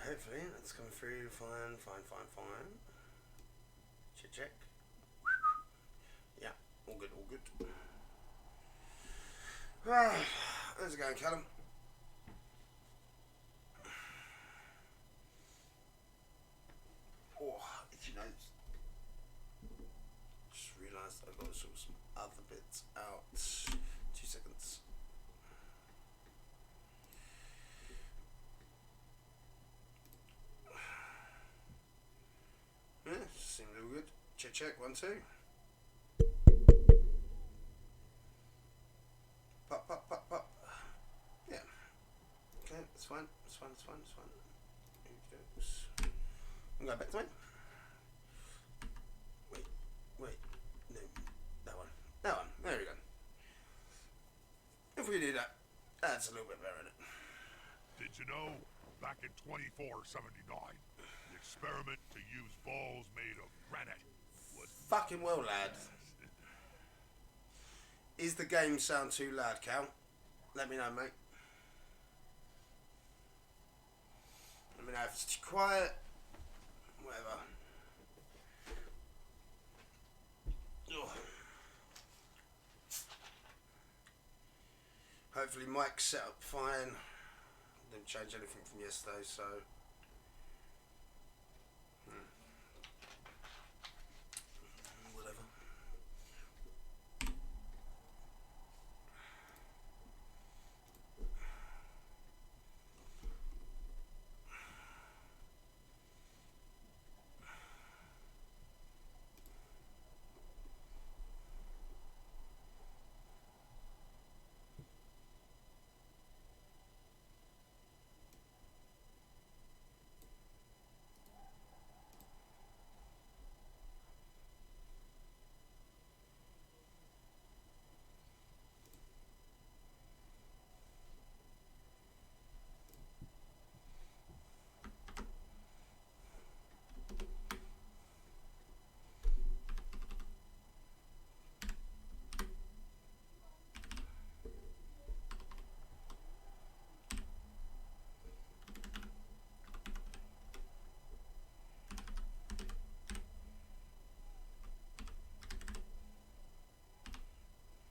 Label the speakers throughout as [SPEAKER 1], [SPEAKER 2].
[SPEAKER 1] Hopefully that's coming through fine. Check. Yeah, all good. How's it going, Callum? Oh, itchy nose. Just realised I've got to sort some other bits out. 2 seconds. Yeah, seems all good. Check, 1, 2. Pop. Yeah. Okay, it's fine. I'm going back to mine. Wait. No, that one. There we go. If we do that, that's a little bit better, isn't it?
[SPEAKER 2] Did you know, back in 2479, the experiment to use balls made of granite was
[SPEAKER 1] fucking well, lad. Is the game sound too loud, Cal? Let me know, mate. Let me know if it's too quiet. Whatever. Ugh. Hopefully mic's set up fine. Didn't change anything from yesterday, so... whatever.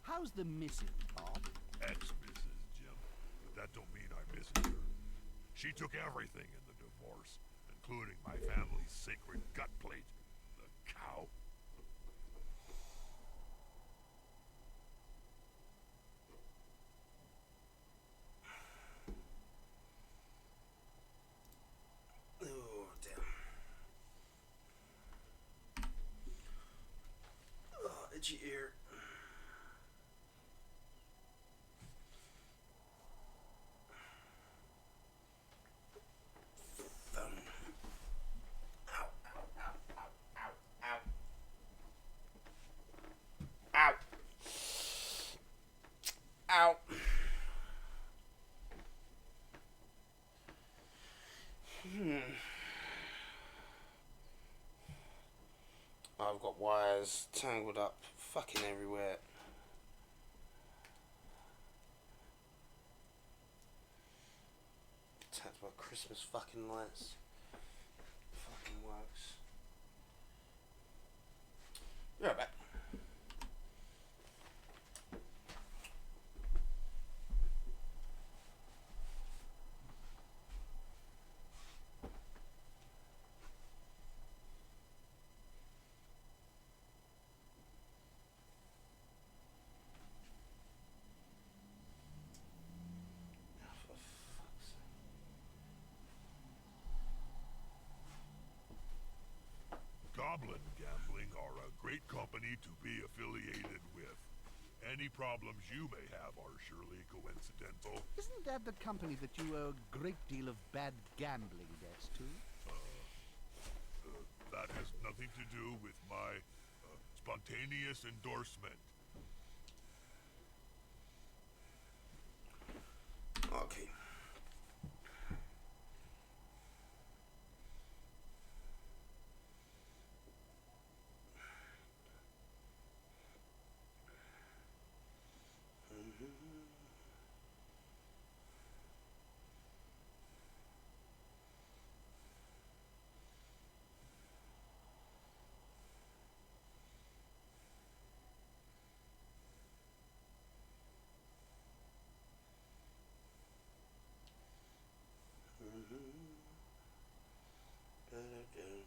[SPEAKER 3] How's the missus, Bob?
[SPEAKER 2] ex-Mrs. Jim, but that don't mean I miss her. She took everything in the divorce, including my family's sacred gut plate, the cow.
[SPEAKER 1] Oh, damn. Oh, itchy ear. Ow. I've got wires tangled up fucking everywhere. Attached by Christmas fucking lights. Fucking works. You're right back.
[SPEAKER 2] Goblin Gambling are a great company to be affiliated with. Any problems you may have are surely coincidental.
[SPEAKER 3] Isn't that the company that you owe a great deal of bad gambling debts to?
[SPEAKER 2] That has nothing to do with my spontaneous endorsement.
[SPEAKER 1] Okay. Okay.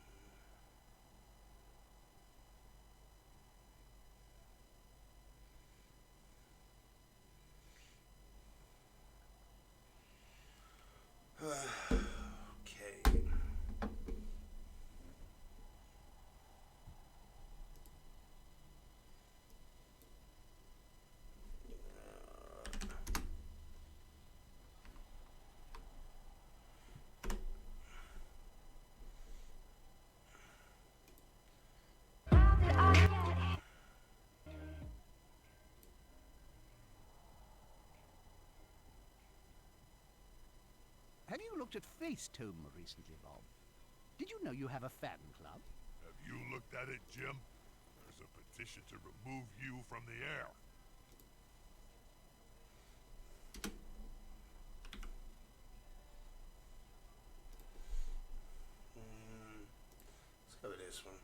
[SPEAKER 3] Have you looked at Facetune recently, Bob? Did you know you have a fan club?
[SPEAKER 2] Have you looked at it, Jim? There's a petition to remove you from the air.
[SPEAKER 1] Let's go with this one.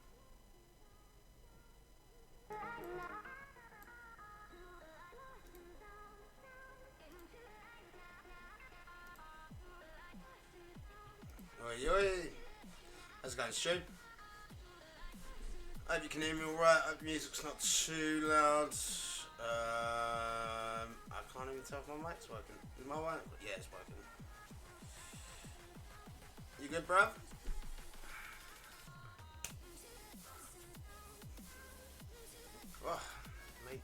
[SPEAKER 1] Oi, oi. How's it going, Stu? Hope you can hear me alright. Hope the music's not too loud. I can't even tell if my mic's working. Is my mic? Yeah, it's working. You good, bruv? Oh, mate.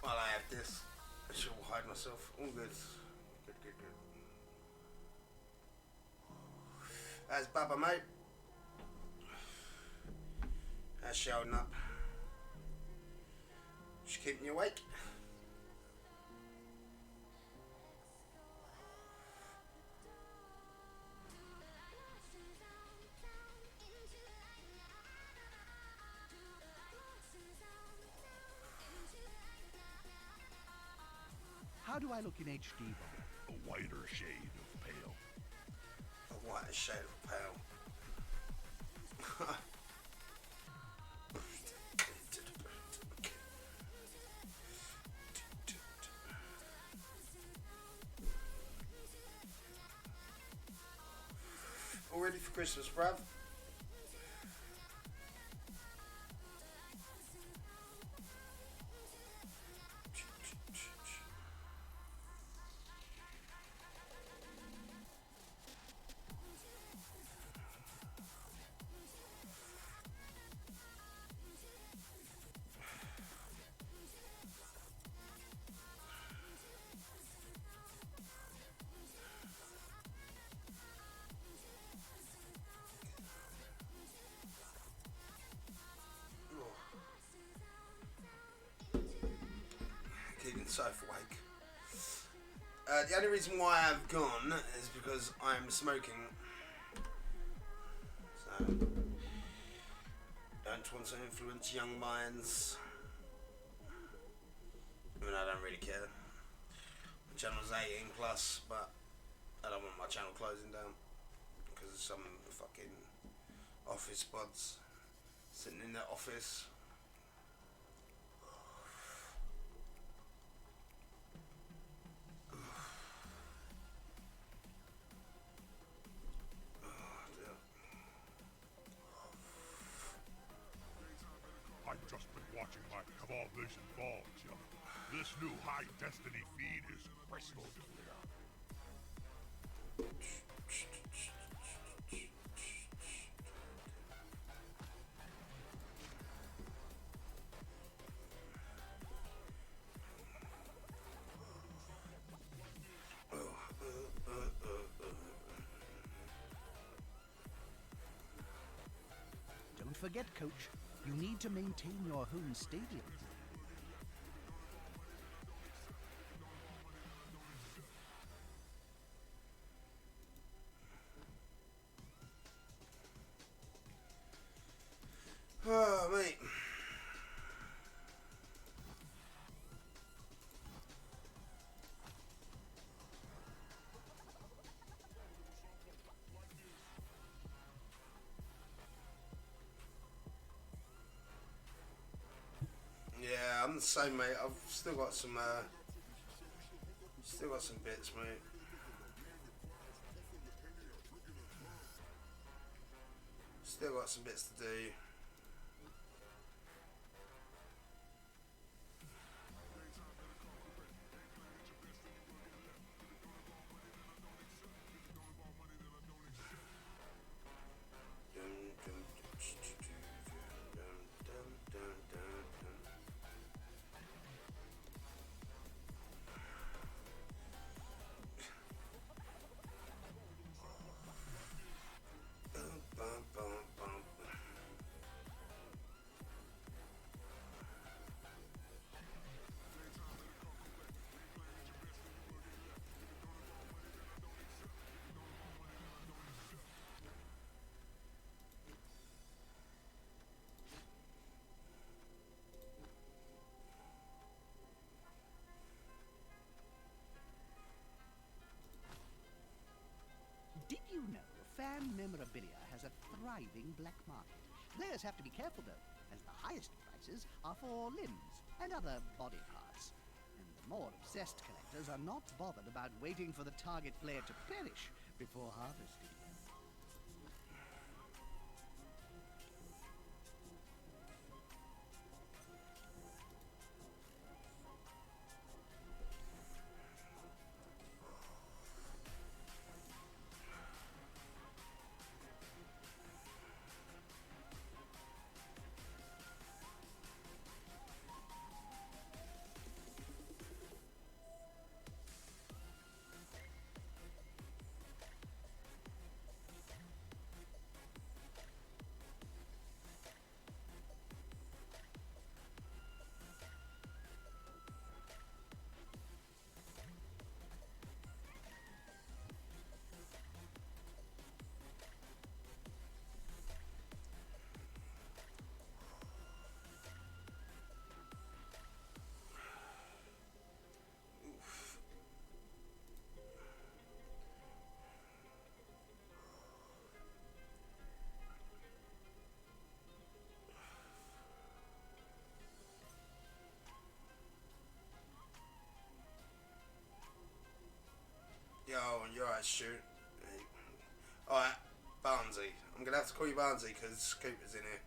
[SPEAKER 1] While I have this, I shall hide myself. All good. Good, good, good. How's Baba, mate? How's she holding up? She keeping you awake?
[SPEAKER 3] How do I look in HD, Bob?
[SPEAKER 2] A whiter shade of pale.
[SPEAKER 1] A white shade of pale. All ready for Christmas, bruv? Keeping myself awake. The only reason why I've gone is because I'm smoking. So, don't want to influence young minds. I mean, I don't really care. My channel's 18 plus, but I don't want my channel closing down because of some fucking office buds sitting in their office.
[SPEAKER 2] I've just been watching my Cabal Vision ball, Jim. This new high destiny feed is crystal clear.
[SPEAKER 3] Don't forget, Coach, you need to maintain your home stadium.
[SPEAKER 1] Oh, mate. Yeah, I'm the same, mate. I've still got some bits, mate. Still got some bits to do.
[SPEAKER 3] Did you know fan memorabilia has a thriving black market? Players have to be careful, though, as the highest prices are for limbs and other body parts. And the more obsessed collectors are not bothered about waiting for the target player to perish before harvesting them. Yo, you're right, Stu. Alright, Barnsey. I'm gonna have to call you Barnsey because Cooper's in here.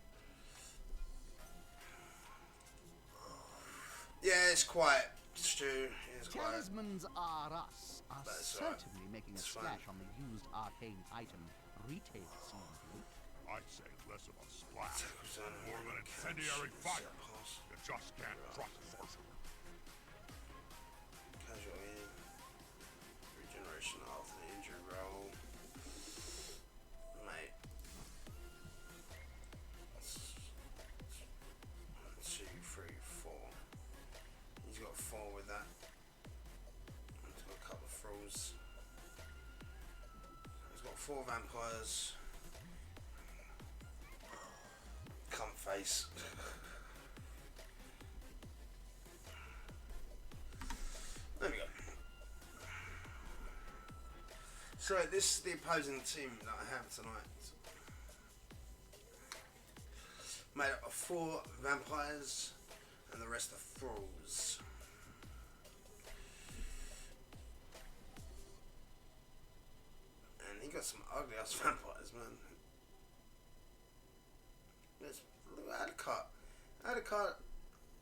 [SPEAKER 3] Yeah, it's quiet, Stu. It's quiet. Talismans R Us are
[SPEAKER 1] That's all right.
[SPEAKER 3] certainly making a
[SPEAKER 1] It's
[SPEAKER 3] splash
[SPEAKER 1] fine.
[SPEAKER 3] on the used arcane item retail scene.
[SPEAKER 2] I'd say less of a splash, more of an incendiary fire. You just can't trust sorcerer.
[SPEAKER 1] Casual aim. Regeneration after the injury roll. Mate. 1, 2, 3, 4. He's got 4 with that. He's got a couple of thralls. He's got 4 vampires. Cum face. There we go. So this is the opposing team that I have tonight. Made up of 4 vampires and the rest are thralls. And he got some ugly ass vampires, man. Look at Adicart. Adicart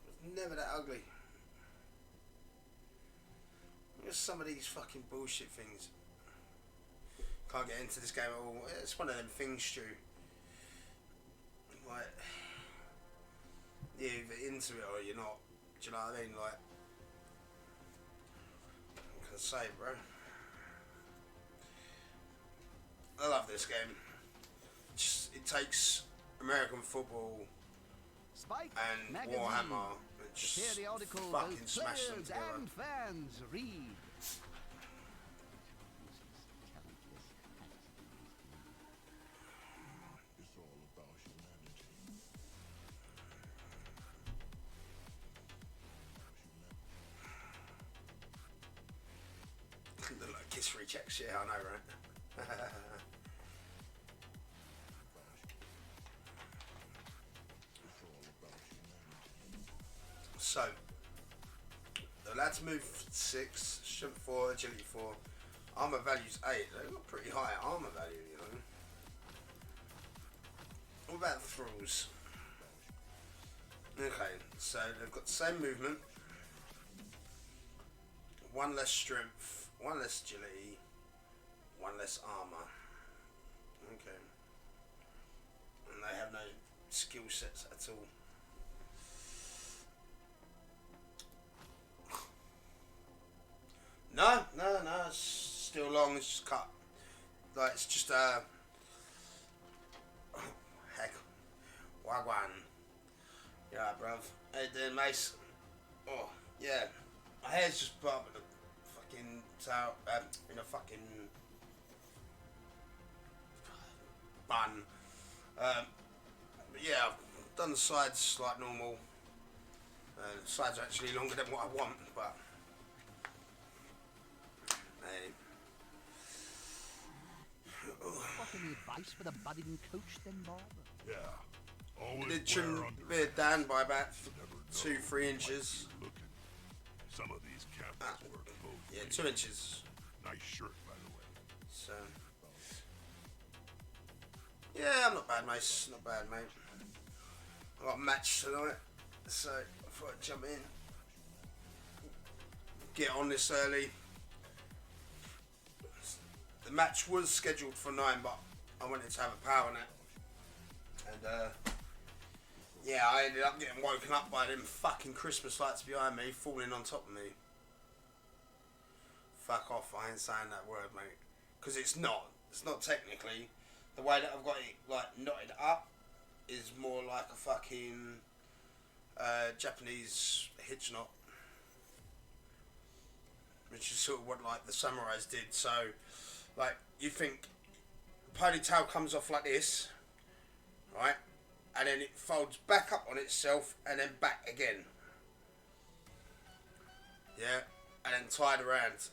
[SPEAKER 1] was never that ugly. Look at some of these fucking bullshit things. Can't get into this game at all. It's one of them things, Stu. Like, you're either into it or you're not. Do you know what I mean? Like, what can I say, bro? I love this game. It takes American football
[SPEAKER 3] Spike
[SPEAKER 1] and
[SPEAKER 3] Magazine,
[SPEAKER 1] Warhammer and
[SPEAKER 3] the
[SPEAKER 1] just
[SPEAKER 3] periodical
[SPEAKER 1] fucking
[SPEAKER 3] both
[SPEAKER 1] smash them
[SPEAKER 3] players
[SPEAKER 1] together.
[SPEAKER 3] and fans read.
[SPEAKER 2] It's all about humanity.
[SPEAKER 1] Look like kiss rejects, yeah, I know, right? So, they're allowed to move 6, strength 4, agility 4. Armour value's 8. They've got pretty high armour value, you know. What about the thralls? Okay, so they've got the same movement. 1 less strength, 1 less agility, 1 less armour. Okay. And they have no skill sets at all. No, it's still long, it's just cut. Like, it's just, heck. Wagwan. Yeah, bruv. How you doing, mace? Oh, yeah. My hair's just put up in a fucking towel, in a fucking bun. But yeah, I've done the sides like normal. The sides are actually longer than what I want, but hey.
[SPEAKER 3] Got any advice for the budding coach then, Bob?
[SPEAKER 2] Yeah. Always
[SPEAKER 1] Did trim
[SPEAKER 2] wear
[SPEAKER 1] the beard down by about
[SPEAKER 2] never
[SPEAKER 1] 2-3 inches.
[SPEAKER 2] looking. Some of these captains wear clothes.
[SPEAKER 1] Yeah, 2 inches.
[SPEAKER 2] Nice shirt, by the way.
[SPEAKER 1] So yeah, I'm not bad, mate. Not bad, mate. I got a match tonight, so I thought I'd jump in, get on this early. The match was scheduled for 9, but I wanted to have a power nap, and yeah, I ended up getting woken up by them fucking Christmas lights behind me falling on top of me. Fuck off, I ain't saying that word, mate. Because it's not technically. The way that I've got it, like, knotted up is more like a fucking Japanese hitch knot. Which is sort of what, like, the samurais did. So, like, you think the ponytail comes off like this, right? And then it folds back up on itself and then back again. Yeah, and then tied around.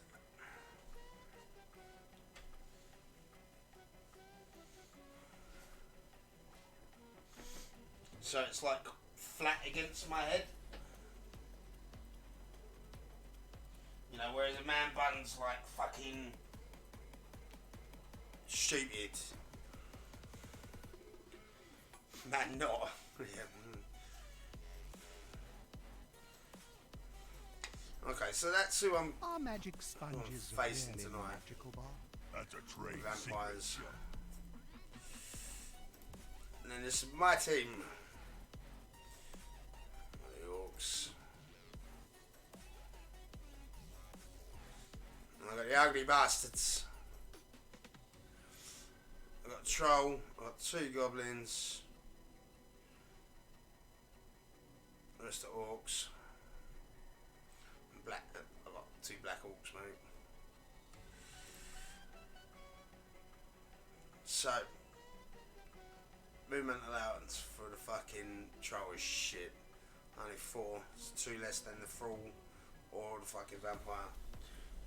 [SPEAKER 1] So it's like flat against my head. You know, whereas a man bun's like fucking stupid. Man not. Yeah. Okay, so that's who I'm
[SPEAKER 3] Our magic sponges are
[SPEAKER 1] facing
[SPEAKER 3] really
[SPEAKER 1] tonight.
[SPEAKER 3] magical, Bob.
[SPEAKER 2] That's a trade
[SPEAKER 1] Vampires.
[SPEAKER 2] secret,
[SPEAKER 1] And then this is my team. The Orcs. And I got the ugly bastards. I got a troll. I got 2 goblins. The rest are orcs. And black. I got 2 black orcs, mate. So. Movement allowance for the fucking troll is shit. Only 4. It's 2 less than the thrall or the fucking vampire.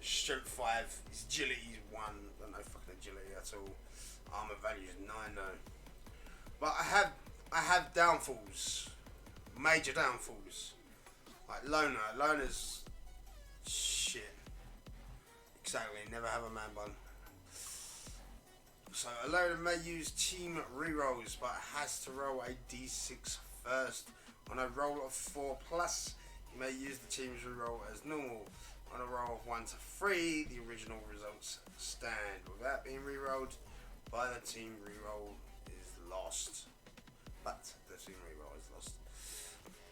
[SPEAKER 1] Strength 5. His agility is 1. Got no fucking agility at all. Armor value is 9 though. But I have downfalls. Major downfalls. Like Loner. Loner's shit. Exactly. Never have a man bun. So a loader may use team rerolls, but has to roll a d6 first. On a roll of 4 plus, you may use the team's reroll as normal. On a roll of 1 to 3, the original results stand. Without being rerolled by the team, reroll is lost. But the team reroll is lost.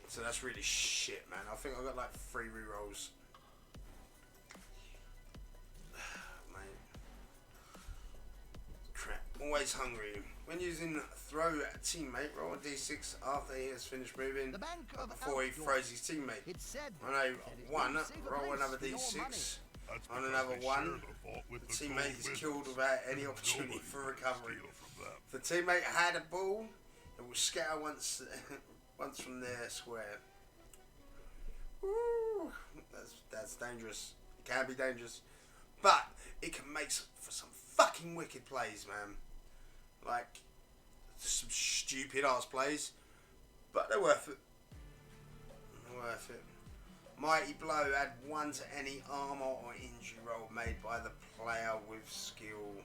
[SPEAKER 1] So that's really shit, man. I think I got like 3 rerolls. Always hungry. When using throw a teammate, roll a d6 after he has finished moving,
[SPEAKER 3] The Bank of
[SPEAKER 1] before he throws his teammate.
[SPEAKER 3] It said
[SPEAKER 1] On a
[SPEAKER 3] that it
[SPEAKER 1] 1,
[SPEAKER 3] would save a
[SPEAKER 1] roll
[SPEAKER 3] place
[SPEAKER 1] another
[SPEAKER 3] for your
[SPEAKER 1] d6.
[SPEAKER 3] money.
[SPEAKER 2] That's
[SPEAKER 1] On
[SPEAKER 2] because
[SPEAKER 1] another
[SPEAKER 2] they
[SPEAKER 1] 1,
[SPEAKER 2] share the vault with
[SPEAKER 1] the
[SPEAKER 2] the
[SPEAKER 1] teammate
[SPEAKER 2] gold
[SPEAKER 1] is killed
[SPEAKER 2] wizards.
[SPEAKER 1] without any
[SPEAKER 2] And
[SPEAKER 1] opportunity
[SPEAKER 2] nobody
[SPEAKER 1] for
[SPEAKER 2] can
[SPEAKER 1] recovery.
[SPEAKER 2] steal from them.
[SPEAKER 1] If the teammate had a ball, it will scatter once from their square. Woo! That's dangerous. It can be dangerous. But it can make for some fucking wicked plays, man. Like, some stupid ass plays, but they're worth it. They're worth it. Mighty Blow, add 1 to any armor or injury roll made by the player with skill.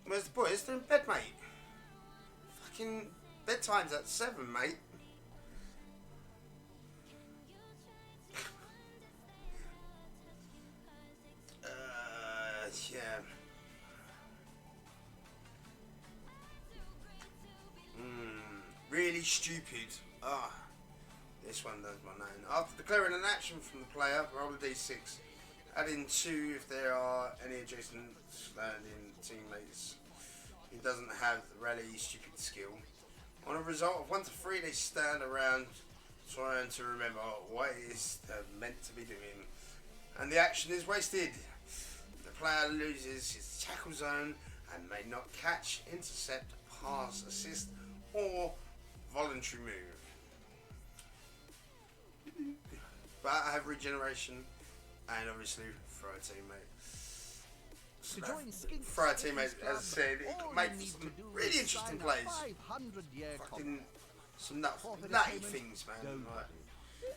[SPEAKER 1] Where's the boys? They're in bed, mate. Fucking bedtime's at 7, mate. Yeah. Really stupid. This one does my name. After declaring an action from the player, roll a d6. Add in 2 if there are any adjacent standing teammates. He doesn't have the rally stupid skill. On a result of 1 to 3, they stand around trying to remember what it is they're meant to be doing. And the action is wasted. The player loses his tackle zone and may not catch, intercept, pass, assist, or voluntary move. But I have regeneration and obviously throw a teammate. So throw a teammate, as I said, it can make some really interesting plays. Fucking some nutty things, man.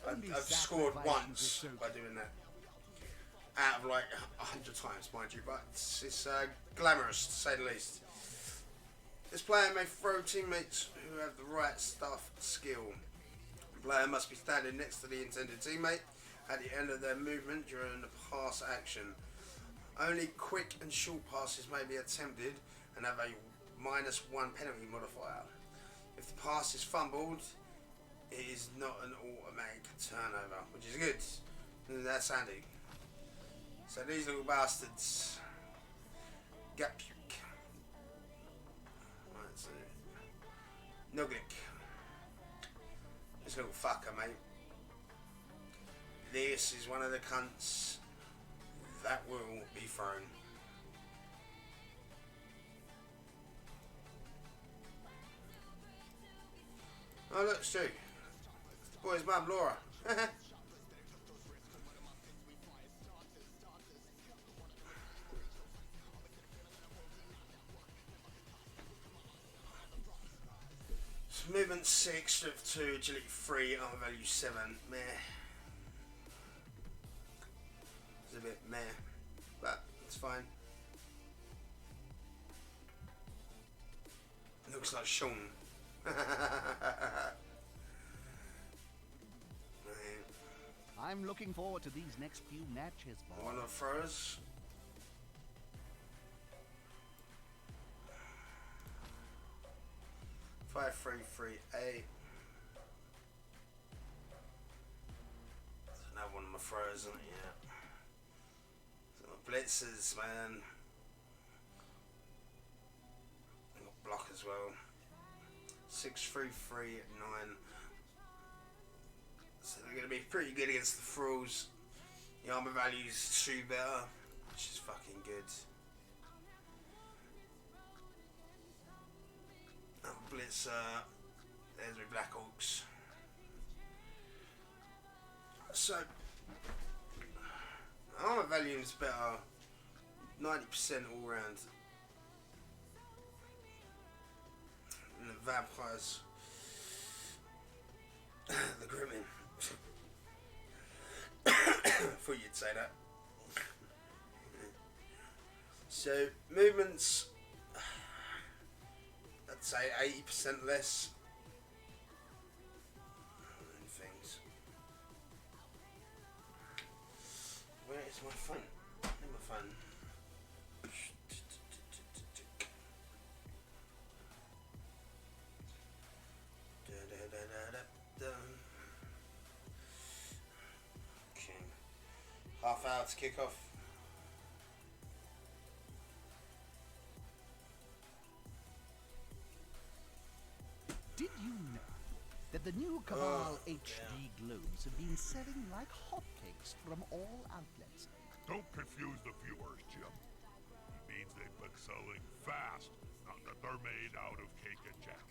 [SPEAKER 1] Like, I've scored once by doing that. Out of like 100 times, mind you, but it's glamorous to say the least. This player may throw teammates who have the right stuff skill. The player must be standing next to the intended teammate at the end of their movement during the pass action. Only quick and short passes may be attempted and have a -1 penalty modifier. If the pass is fumbled, it is not an automatic turnover, which is good. That's handy. So these little bastards get puke. Right, so Nuglick. This little fucker, mate. This is one of the cunts that will be thrown. Oh look, Stu. It's the boy's mum, Laura. Movement 6, strength 2, agility 3, armor value 7. Meh. It's a bit meh, but it's fine. It looks like Sean.
[SPEAKER 3] I'm looking forward to these next few matches, boy.
[SPEAKER 1] One of the throwers. Five, 3, 3, 8. There's another one of my throws, isn't it? Yeah. So my blitzers, man. I got block as well. 6, 3, 3, 9. So they're going to be pretty good against the thralls. The armor value's 2 better, which is fucking good. Blitzer, there's my Black Hawks. So, armor value is better, 90% all round. And the vampires, the Grimmin. Thought you'd say that. So, movements. I'd say 80% less and things. Where is my phone? Where's my phone? Okay. Half hour to kick off.
[SPEAKER 3] Did you know that the new Cabal HD globes have been selling like hotcakes from all outlets?
[SPEAKER 2] Don't confuse the viewers, Jim. He means they've been selling fast, not that they're made out of cake and jack.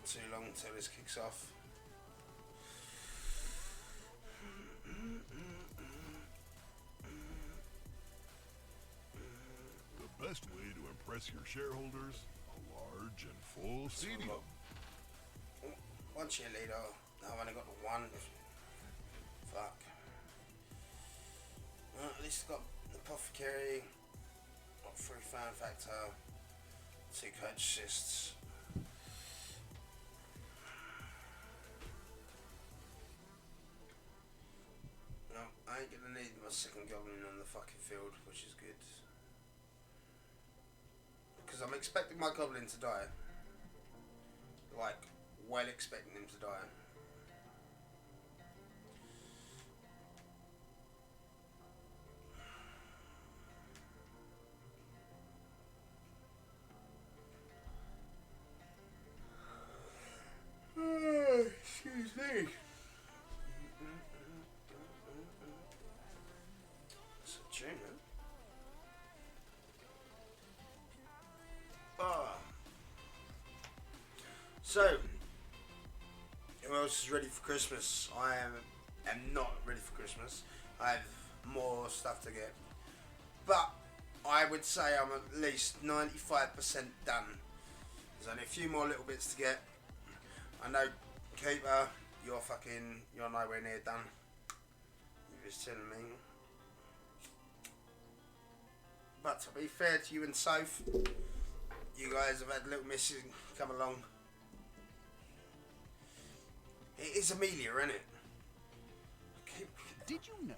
[SPEAKER 1] too long until this kicks off.
[SPEAKER 2] The best way to impress your shareholders, a large and full stadium.
[SPEAKER 1] One cheerleader. I've only got the one. Fuck. Well, at least I've got the apothecary, got 3 fan factor, 2 coach assists. No, I ain't gonna need my second goblin on the fucking field, which is good. Because I'm expecting my goblin to die. Like, well expecting him to die. Excuse me. It's a tune, man. So, who else is ready for Christmas? I am not ready for Christmas. I have more stuff to get. But I would say I'm at least 95% done. There's only a few more little bits to get. I know, Keeper, you're nowhere near done. You're just telling me. But to be fair to you and Soph, you guys have had little misses come along. It is Amelia, isn't it?
[SPEAKER 3] Did you know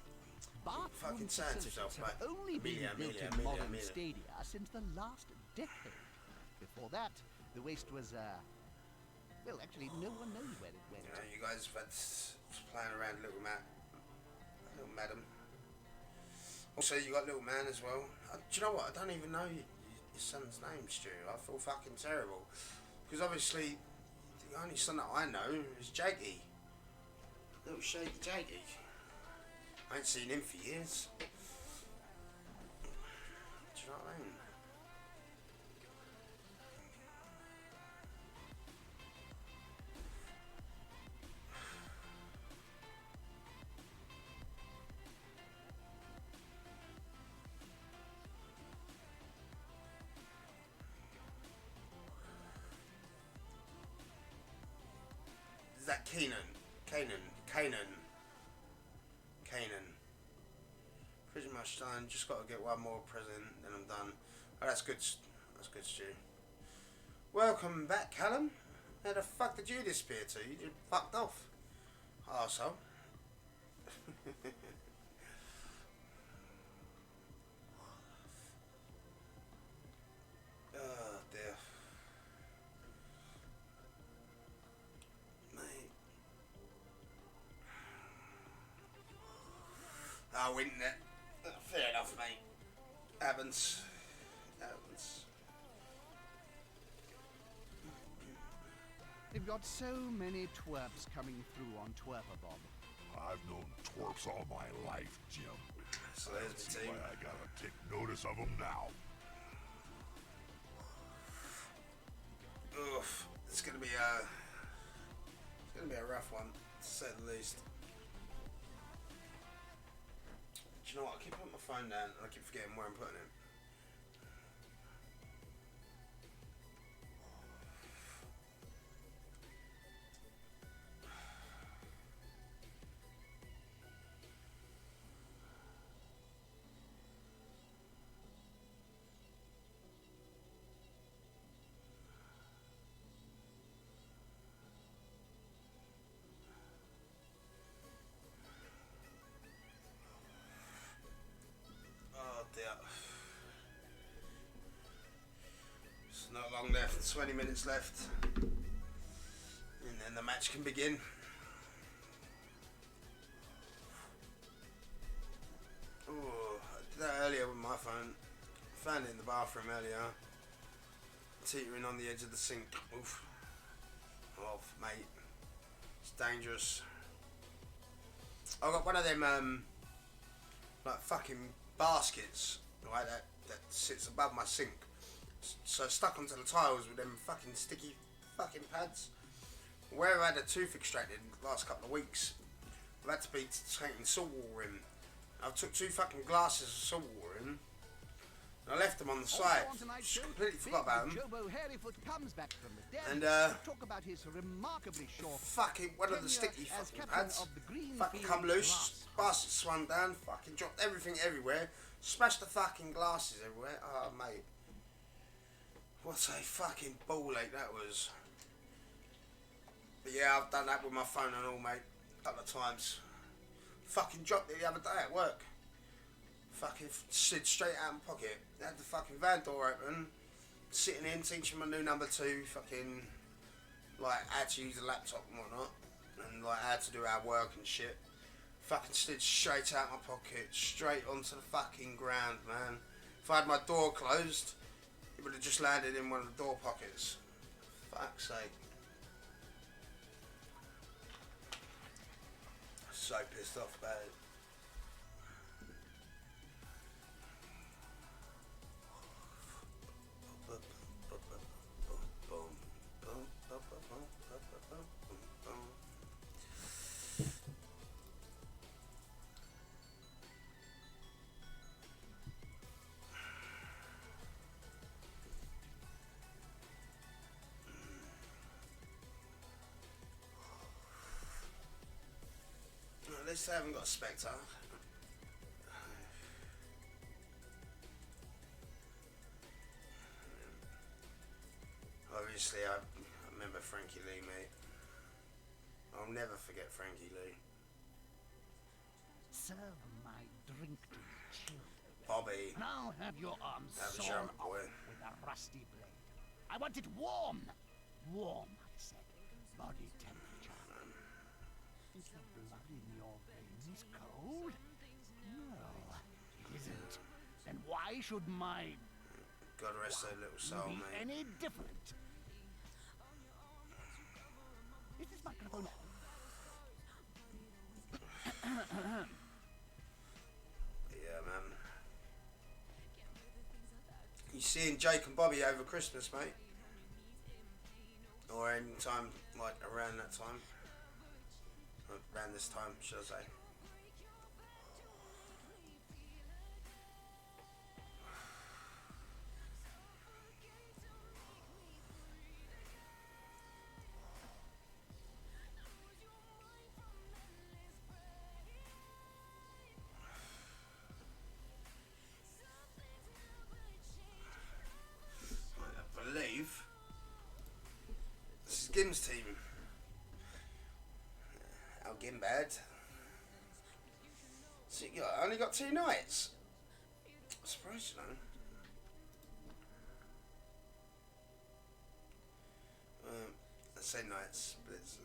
[SPEAKER 3] bathroom
[SPEAKER 1] Fucking saying to
[SPEAKER 3] facilities
[SPEAKER 1] yourself,
[SPEAKER 3] have
[SPEAKER 1] like,
[SPEAKER 3] only been built in
[SPEAKER 1] Amelia,
[SPEAKER 3] modern
[SPEAKER 1] Amelia.
[SPEAKER 3] stadia since the last decade? Before that, the waste was, well, actually, no one knows where it went.
[SPEAKER 1] You know, you guys have had playing around little madam. Also, you got little man as well. Do you know what? I don't even know your son's name, Stu. I feel fucking terrible. Because obviously, the only son that I know is Jakey. Little shaky Jakey. I ain't seen him for years. Do you know what I mean? Is that Kanan? Pretty much done. Just got to get one more present, then I'm done. Oh, that's good. That's good, Stu. Welcome back, Callum. Where the fuck did you disappear to? You just fucked off. Arsehole. Oh, dear. Mate. Oh, internet. Fair enough, mate. Happens.
[SPEAKER 3] They've got so many twerps coming through on Twerper-Bob.
[SPEAKER 2] I've known twerps all my life, Jim.
[SPEAKER 1] So
[SPEAKER 2] I
[SPEAKER 1] there's
[SPEAKER 2] don't
[SPEAKER 1] the
[SPEAKER 2] see
[SPEAKER 1] team.
[SPEAKER 2] why I gotta take notice of them now.
[SPEAKER 1] Oof. It's gonna be a rough one, to say the least. Do you know what? I keep putting my phone down and I keep forgetting where I'm putting it. Oh dear. It's not long left, 20 minutes left. And then the match can begin. Oh, I did that earlier with my phone. Found it in the bathroom earlier. Teetering on the edge of the sink. Oof. Oh, mate. It's dangerous. I got one of them, like fucking baskets, right, that sits above my sink. So stuck onto the tiles with them fucking sticky fucking pads. Where I had a tooth extracted the last couple of weeks, I've had to be taking salt water in. I took 2 fucking glasses of salt water in. I left them on the side. Just completely forgot about them. And
[SPEAKER 3] talk about his remarkably short
[SPEAKER 1] fucking one of the sticky fucking pads fucking come loose. Bastard swung down. Fucking dropped everything everywhere. Smashed the fucking glasses everywhere. Oh mate, what a fucking ball ache that was. But yeah, I've done that with my phone and all, mate. A couple of times. Fucking dropped it the other day at work. Fucking slid straight out of my pocket. Had the fucking van door open. Sitting in, teaching my new number 2. Fucking, like, how to use a laptop and whatnot. And, like, how to do our work and shit. Fucking slid straight out of my pocket. Straight onto the fucking ground, man. If I had my door closed, it would have just landed in one of the door pockets. Fuck's sake. So pissed off about it. At least I haven't got a Spectre. Obviously, I remember Frankie Lee, mate. I'll never forget Frankie Lee.
[SPEAKER 3] Serve my drink to the children.
[SPEAKER 1] Bobby.
[SPEAKER 3] Now have your arms
[SPEAKER 1] That was
[SPEAKER 3] sawn
[SPEAKER 1] your
[SPEAKER 3] off
[SPEAKER 1] boy.
[SPEAKER 3] with a rusty blade. I want it warm. Warm, I said. Body temperature. Is the blood in your veins cold? No, it isn't. Then why should my
[SPEAKER 1] God rest their little soul,
[SPEAKER 3] be
[SPEAKER 1] mate.
[SPEAKER 3] any different? Is this microphone
[SPEAKER 1] Yeah, man. You seeing Jake and Bobby over Christmas, mate? Or any time, like around that time? Or around this time, should I say? I believe this is Gim's team. Al Gimbad. So you only got 2 nights. I'm surprised, you know. I say nights, but it's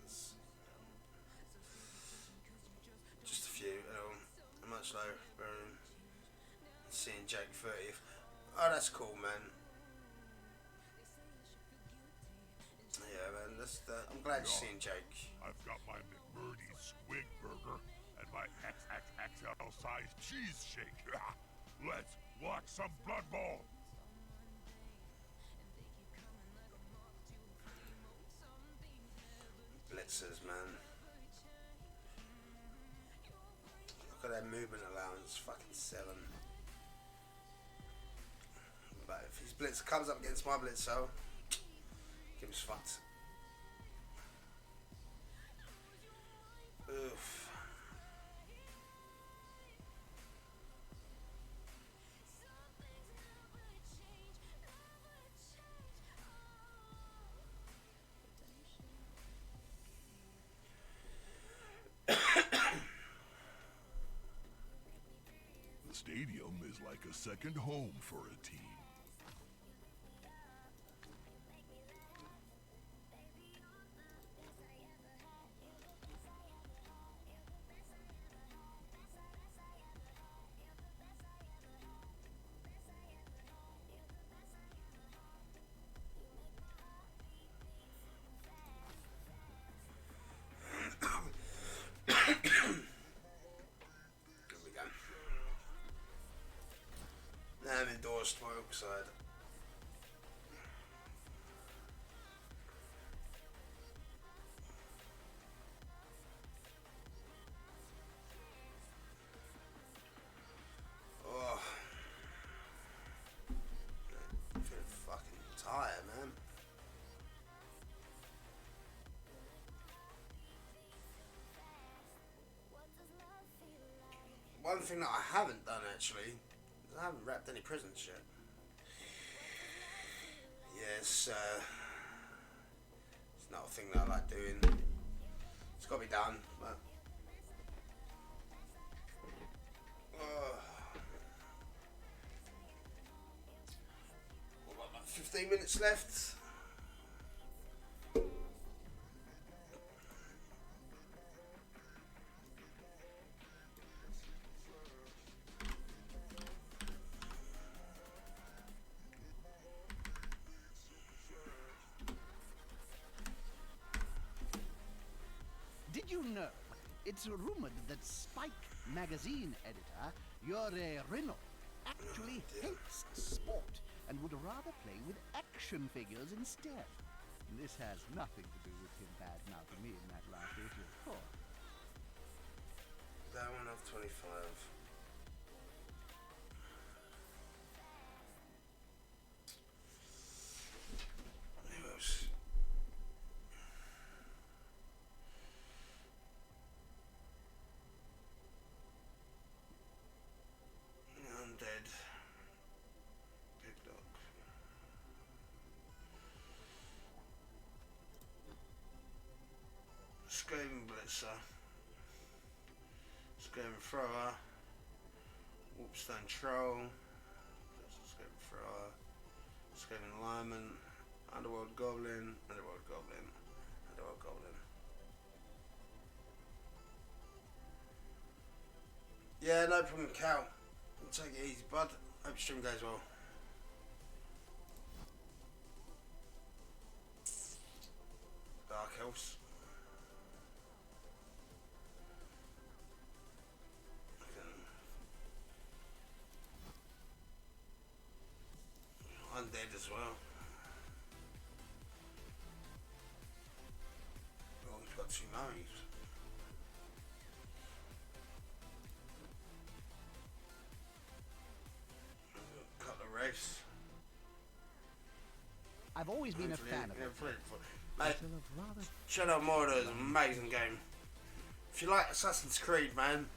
[SPEAKER 1] just a few. Much lower. Seeing Jake 30th. Oh, that's cool, man. Yeah, man. I'm glad you're seeing Jake.
[SPEAKER 2] I've got my McMurdy squig burger and my XXXL size cheese shake. Let's watch some Blood Bowl.
[SPEAKER 1] Blitzers, man. Look at that movement allowance, fucking 7. But if his blitzer comes up against my blitzer, Kim's fucked. Oof.
[SPEAKER 2] The stadium is like a second home for a team.
[SPEAKER 1] Here we go. Now I'm endorsed by Oakside. one thing that I haven't done actually is I haven't wrapped any presents yet. Yes, it's not a thing that I like doing. It's got to be done, but we've got about 15 minutes left.
[SPEAKER 3] Did you know? It's rumored that Spike magazine editor Yuri Rino actually hates sport and would rather play with action figures instead. This has nothing to do with him bad-mouthing me in that last issue, of course.
[SPEAKER 1] That one of 25. Who else? Undead. Big dog. Skaven Blitzer. Skaven Thrower. Warpstone Troll. Skaven Thrower. Skaven Lineman. Underworld Goblin. Underworld Goblin. Underworld Goblin. Yeah, no problem, Cal. Take it easy, bud. Hope stream goes well. Dark Elves. Undead as well. Oh, we've got 2 mummies. Race.
[SPEAKER 3] I've always been a fan of it.
[SPEAKER 1] Mate, Shadow of Mordor is an amazing game. If you like Assassin's Creed, man,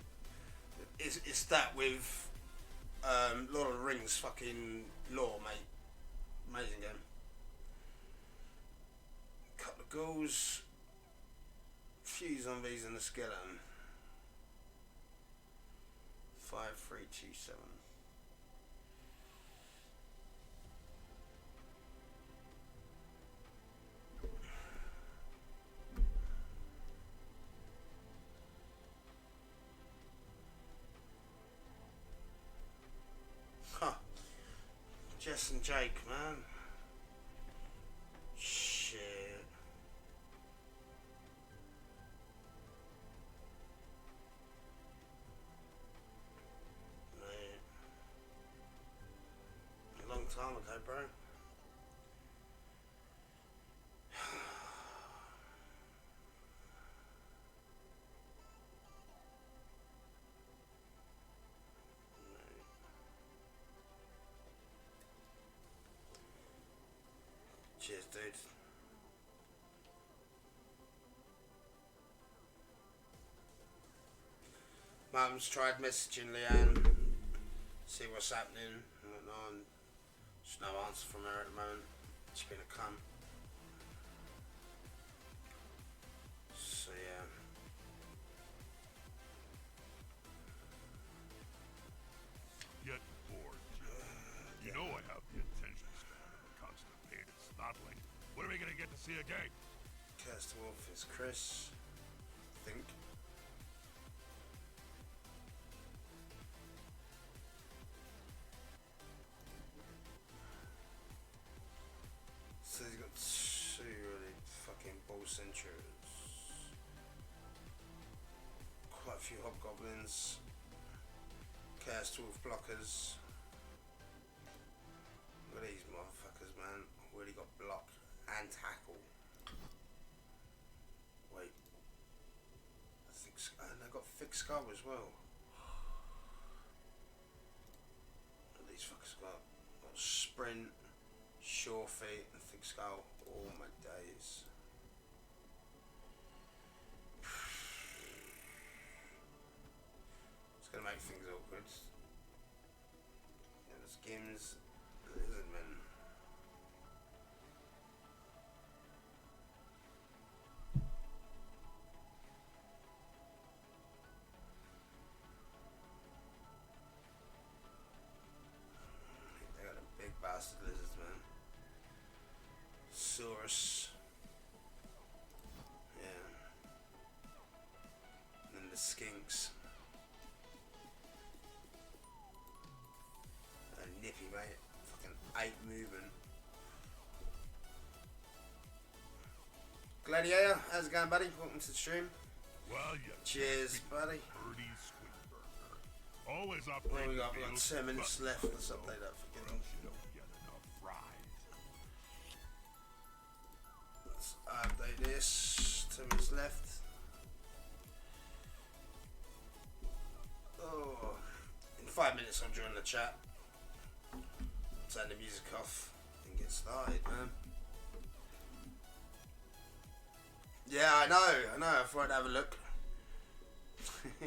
[SPEAKER 1] it's that with Lord of the Rings fucking lore, mate. Amazing game. Couple of ghouls, few zombies and a skeleton. 5327. Jess and Jake, man. Shit. Mate. A long time ago, bro. Cheers, dude. Mum's tried messaging Leanne, see what's happening, and whatnot. There's no answer from her at the moment. She's been a cunt. So yeah.
[SPEAKER 2] Get bored, Joe. You know I have the attention span of a constipated snotling. When are we gonna get to see a game?
[SPEAKER 1] Cast Wolf is Chris, I think. So he's got 2 really fucking bull centurions. Quite a few hobgoblins. Cast Wolf blockers. Look at these motherfuckers, man. Really got block and tackle. Wait. I think, and they got thick skull as well. What these fuckers got sprint, sure feet, and thick skull. Oh my days. It's gonna make things awkward. And the skins, lizardmen. They got a big bastard lizards, man. Saurus. Yeah. And then the skinks. Nippy, mate. Fucking 8 movement. Gladiator, how's it going, buddy? Welcome to the stream.
[SPEAKER 2] Well, you
[SPEAKER 1] Cheers, buddy.
[SPEAKER 2] Birdie Squidburger. Always
[SPEAKER 1] Well,
[SPEAKER 2] upgrade
[SPEAKER 1] we got
[SPEAKER 2] the
[SPEAKER 1] like
[SPEAKER 2] meals,
[SPEAKER 1] 10 minutes
[SPEAKER 2] but
[SPEAKER 1] left. Let's update that
[SPEAKER 2] or
[SPEAKER 1] fucking.
[SPEAKER 2] else you don't get enough fries.
[SPEAKER 1] Let's update this. 10 minutes left. Oh, in 5 minutes I'll join the chat. Turn the music off and get started, man. Yeah, I know. I thought I'd have a look. A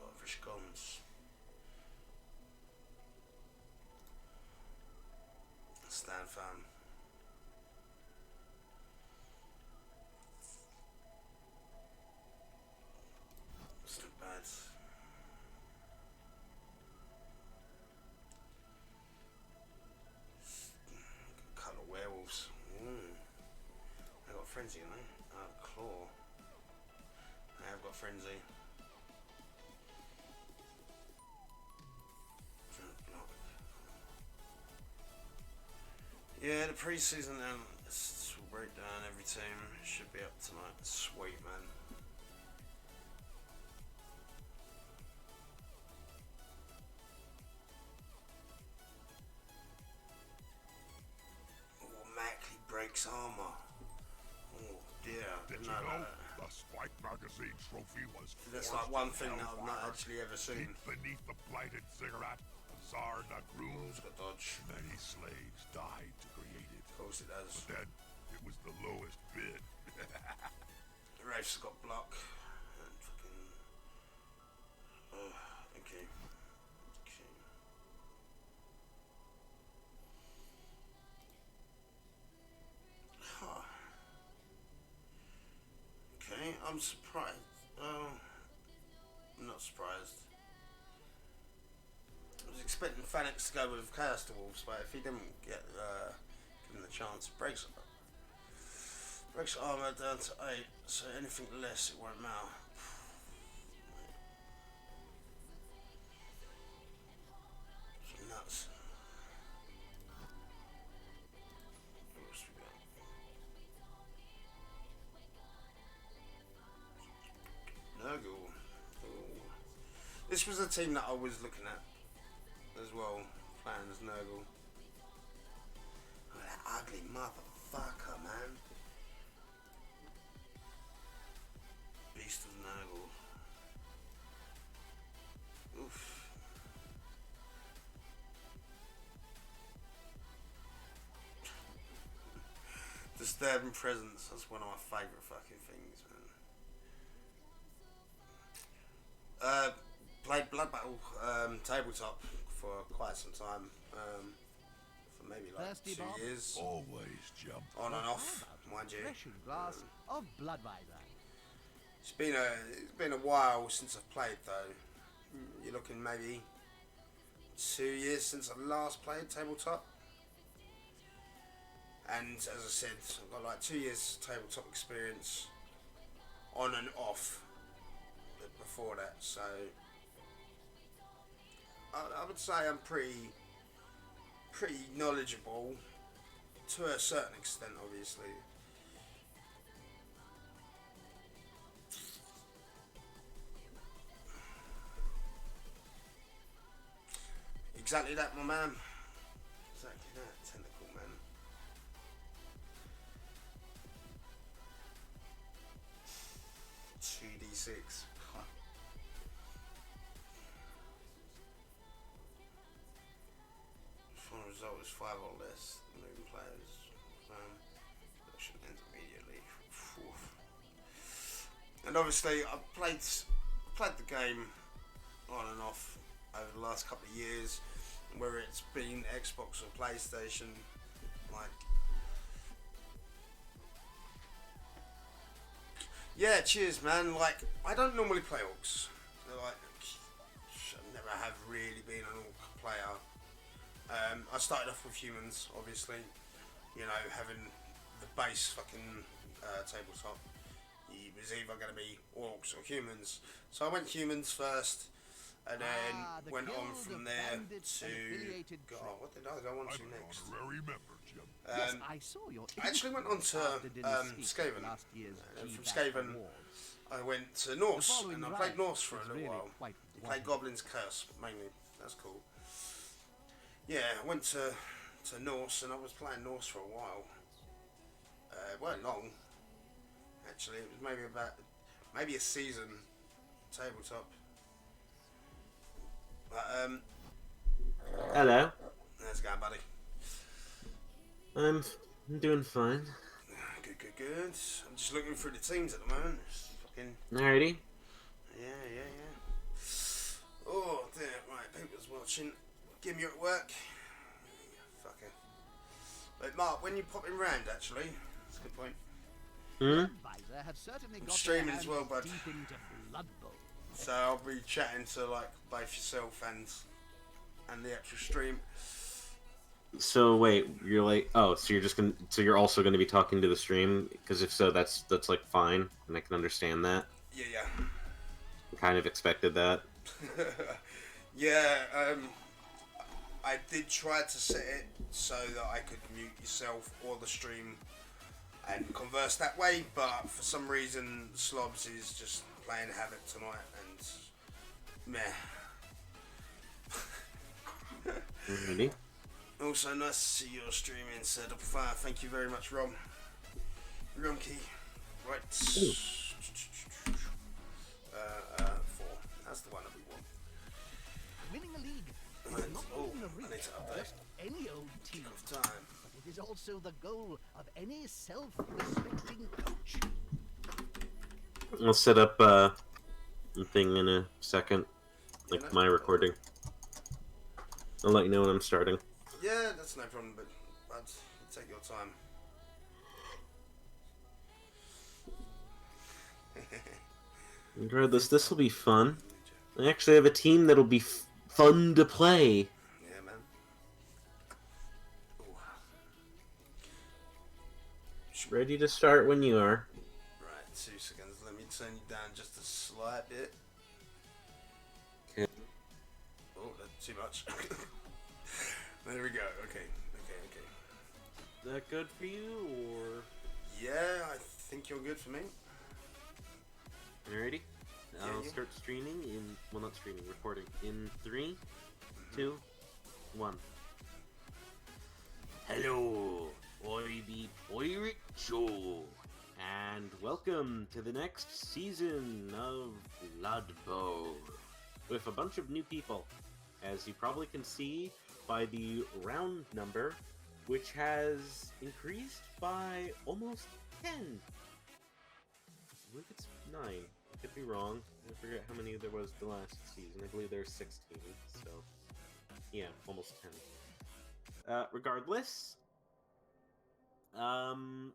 [SPEAKER 1] lot of fish guns. Stand firm. It's not bad. A couple of werewolves. I got frenzy, you know. I have claw. I have got frenzy. Yeah, the pre-season this will break down every team. Should be up tonight. Sweet, man. Automatically breaks armor. Oh dear.
[SPEAKER 2] Did you
[SPEAKER 1] No,
[SPEAKER 2] know the Spike Magazine trophy was
[SPEAKER 1] that's
[SPEAKER 2] forged
[SPEAKER 1] like one
[SPEAKER 2] in
[SPEAKER 1] thing that I've not
[SPEAKER 2] hellfire,
[SPEAKER 1] actually ever seen.
[SPEAKER 2] deep beneath the blighted ziggurat of Tsar Nagruz.
[SPEAKER 1] It's got dodge.
[SPEAKER 2] Many slaves died to create it.
[SPEAKER 1] Of course it does.
[SPEAKER 2] But then it was the lowest bid.
[SPEAKER 1] Rafe's got block. And fucking. Okay. Huh. Okay, I'm surprised. I'm not surprised. I was expecting Phoenix to go with Chaos Wolves, but if he didn't get given the chance, breaks armor down to 8, so anything less it won't matter. It's nuts. What else we got? Nurgle. Ooh. This was a team that I was looking at as well, playing as Nurgle. Oh, that ugly motherfucker, man. Beast of Nurgle. Oof. Disturbing presence. That's one of my favourite fucking things, man. Played Blood Battle tabletop for quite some time. For maybe like
[SPEAKER 3] Thirsty,
[SPEAKER 1] 2
[SPEAKER 3] Bob?
[SPEAKER 1] years.
[SPEAKER 2] Always jump.
[SPEAKER 1] On and off, mind you.
[SPEAKER 3] Refreshing glass of Bloodweiser.
[SPEAKER 1] It's been a while since I've played though. You're looking maybe 2 years since I last played tabletop. And as I said, I've got like 2 years tabletop experience on and off before that, so I would say I'm pretty knowledgeable to a certain extent, obviously. Exactly that, my man. Exactly that, tentacle man. $2d6. 5 or less moving players. Production ends immediately. And obviously, I played the game on and off over the last couple of years, whether it's been Xbox or PlayStation. Like, yeah, cheers, man. Like, I don't normally play orcs. Like, I never have really been an orc player. I started off with humans, obviously. You know, having the base fucking tabletop. It was either going to be orcs or humans. So I went humans first, and then
[SPEAKER 3] the
[SPEAKER 1] went on
[SPEAKER 3] Guild
[SPEAKER 1] from
[SPEAKER 3] of
[SPEAKER 1] there
[SPEAKER 3] Bandits
[SPEAKER 1] to...
[SPEAKER 3] and Affiliated
[SPEAKER 1] God, what did I go on
[SPEAKER 2] I'm
[SPEAKER 1] to
[SPEAKER 2] an
[SPEAKER 1] next?
[SPEAKER 2] honorary member, Jim.
[SPEAKER 3] Yes, I saw your
[SPEAKER 1] I actually went on to
[SPEAKER 3] after dinner speech at
[SPEAKER 1] Skaven.
[SPEAKER 3] last year's
[SPEAKER 1] From
[SPEAKER 3] GBAT
[SPEAKER 1] Skaven,
[SPEAKER 3] Awards.
[SPEAKER 1] I went to
[SPEAKER 3] The
[SPEAKER 1] Norse,
[SPEAKER 3] following
[SPEAKER 1] and I
[SPEAKER 3] rhyme
[SPEAKER 1] played Norse for a
[SPEAKER 3] is
[SPEAKER 1] little
[SPEAKER 3] really
[SPEAKER 1] while.
[SPEAKER 3] quite
[SPEAKER 1] Played
[SPEAKER 3] wonderful.
[SPEAKER 1] Goblin's Curse, mainly. That's cool. Yeah, I went to Norse, and I was playing Norse for a while. It weren't long, actually. It was maybe a season tabletop. But,
[SPEAKER 4] Hello.
[SPEAKER 1] how's it going, buddy?
[SPEAKER 4] I'm doing fine.
[SPEAKER 1] Good. I'm just looking through the teams at the moment. It's fucking...
[SPEAKER 4] Alrighty.
[SPEAKER 1] Yeah. Oh, dear. Right, people's watching. Give me at work. Fucker. But Mark, when you pop in round, actually, that's a good point.
[SPEAKER 3] Advisor have certainly got
[SPEAKER 1] streaming
[SPEAKER 3] their
[SPEAKER 1] as well,
[SPEAKER 3] hands
[SPEAKER 1] bud.
[SPEAKER 3] deep into Blood Bowl.
[SPEAKER 1] So I'll be chatting to like both yourself and the actual stream.
[SPEAKER 4] So wait, you're like, oh, so you're also gonna be talking to the stream? Because if so, that's like fine, and I can understand that.
[SPEAKER 1] Yeah.
[SPEAKER 4] I kind of expected that.
[SPEAKER 1] Yeah, I did try to set it so that I could mute yourself or the stream and converse that way, but for some reason Slobs is just playing Havoc tonight and meh.
[SPEAKER 4] Alrighty.
[SPEAKER 1] Also nice to see your streaming, Sir DOPELEFIRE. Thank you very much, Rom. Rom key. Right. 4. That's the one that we want.
[SPEAKER 3] Winning a league is
[SPEAKER 1] Right.
[SPEAKER 3] not
[SPEAKER 1] Oh,
[SPEAKER 3] only a
[SPEAKER 1] I need
[SPEAKER 3] reach
[SPEAKER 1] to
[SPEAKER 3] of
[SPEAKER 1] update.
[SPEAKER 3] just any old team,
[SPEAKER 1] Off time.
[SPEAKER 3] but it is also the goal of any self-respecting coach.
[SPEAKER 4] I'll set up a thing in a second,
[SPEAKER 1] Yeah,
[SPEAKER 4] like
[SPEAKER 1] no
[SPEAKER 4] my
[SPEAKER 1] problem.
[SPEAKER 4] recording. I'll let you know when I'm starting.
[SPEAKER 1] Yeah, that's no problem, but take your time.
[SPEAKER 4] Regardless, this will be fun. I actually have a team that'll be fun to play.
[SPEAKER 1] Yeah, man. Ooh.
[SPEAKER 4] Ready to start when you are.
[SPEAKER 1] Right, 2 seconds. Let me turn you down just a slight bit.
[SPEAKER 4] Okay.
[SPEAKER 1] Oh, that's too much. There we go. Okay.
[SPEAKER 4] Is that good for you, or?
[SPEAKER 1] Yeah, I think you're good for me.
[SPEAKER 4] Alrighty. I'll
[SPEAKER 1] yeah.
[SPEAKER 4] start streaming in, well, not streaming, recording in 3, 2, 1. Hello, I be Pirate Joe, and welcome to the next season of Blood Bowl, with a bunch of new people, as you probably can see by the round number, which has increased by almost 10. I believe it's 9. I could be wrong. I forget how many there was the last season. I believe there's 16, so yeah, almost 10. Regardless, I'm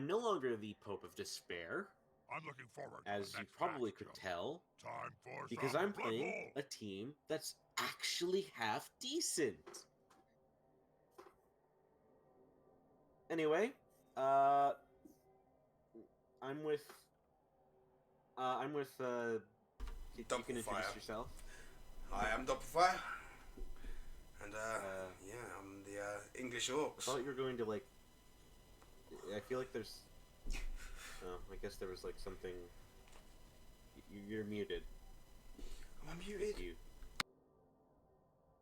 [SPEAKER 4] no longer the Pope of Despair,
[SPEAKER 2] I'm looking forward to
[SPEAKER 4] as
[SPEAKER 2] the
[SPEAKER 4] you
[SPEAKER 2] next
[SPEAKER 4] probably
[SPEAKER 2] match,
[SPEAKER 4] could
[SPEAKER 2] Jim.
[SPEAKER 4] tell,
[SPEAKER 2] Time for
[SPEAKER 4] because
[SPEAKER 2] some
[SPEAKER 4] I'm
[SPEAKER 2] Blood
[SPEAKER 4] playing
[SPEAKER 2] Bowl.
[SPEAKER 4] a team that's actually half decent. Anyway, I'm with, you can introduce
[SPEAKER 1] DOPELEFIRE.
[SPEAKER 4] yourself.
[SPEAKER 1] Hi, I'm DOPELEFIRE. And, yeah, I'm the English
[SPEAKER 4] I
[SPEAKER 1] Orcs.
[SPEAKER 4] thought you were going to, like, I feel like there's, I guess there was, like, something, you're muted.
[SPEAKER 1] Am I muted?
[SPEAKER 4] You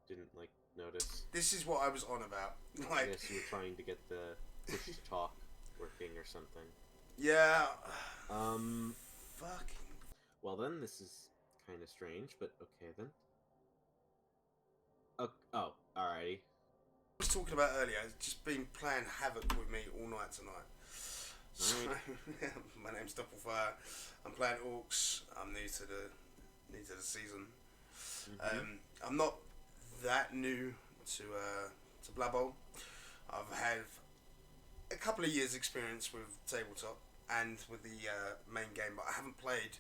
[SPEAKER 4] didn't, like, notice.
[SPEAKER 1] This is what I was on about.
[SPEAKER 4] I
[SPEAKER 1] Like,
[SPEAKER 4] guess you were trying to get the push to talk working or something.
[SPEAKER 1] yeah. Fucking.
[SPEAKER 4] Well then, this is kind of strange, but okay then. Oh, alrighty.
[SPEAKER 1] I was talking about earlier, has just been playing Havoc with me all night tonight. So, my name's DOPELEFIRE. I'm playing Orcs. I'm new to the season. I'm not that new to Blood Bowl. I've had a couple of years' experience with tabletop and with the main game, but I haven't played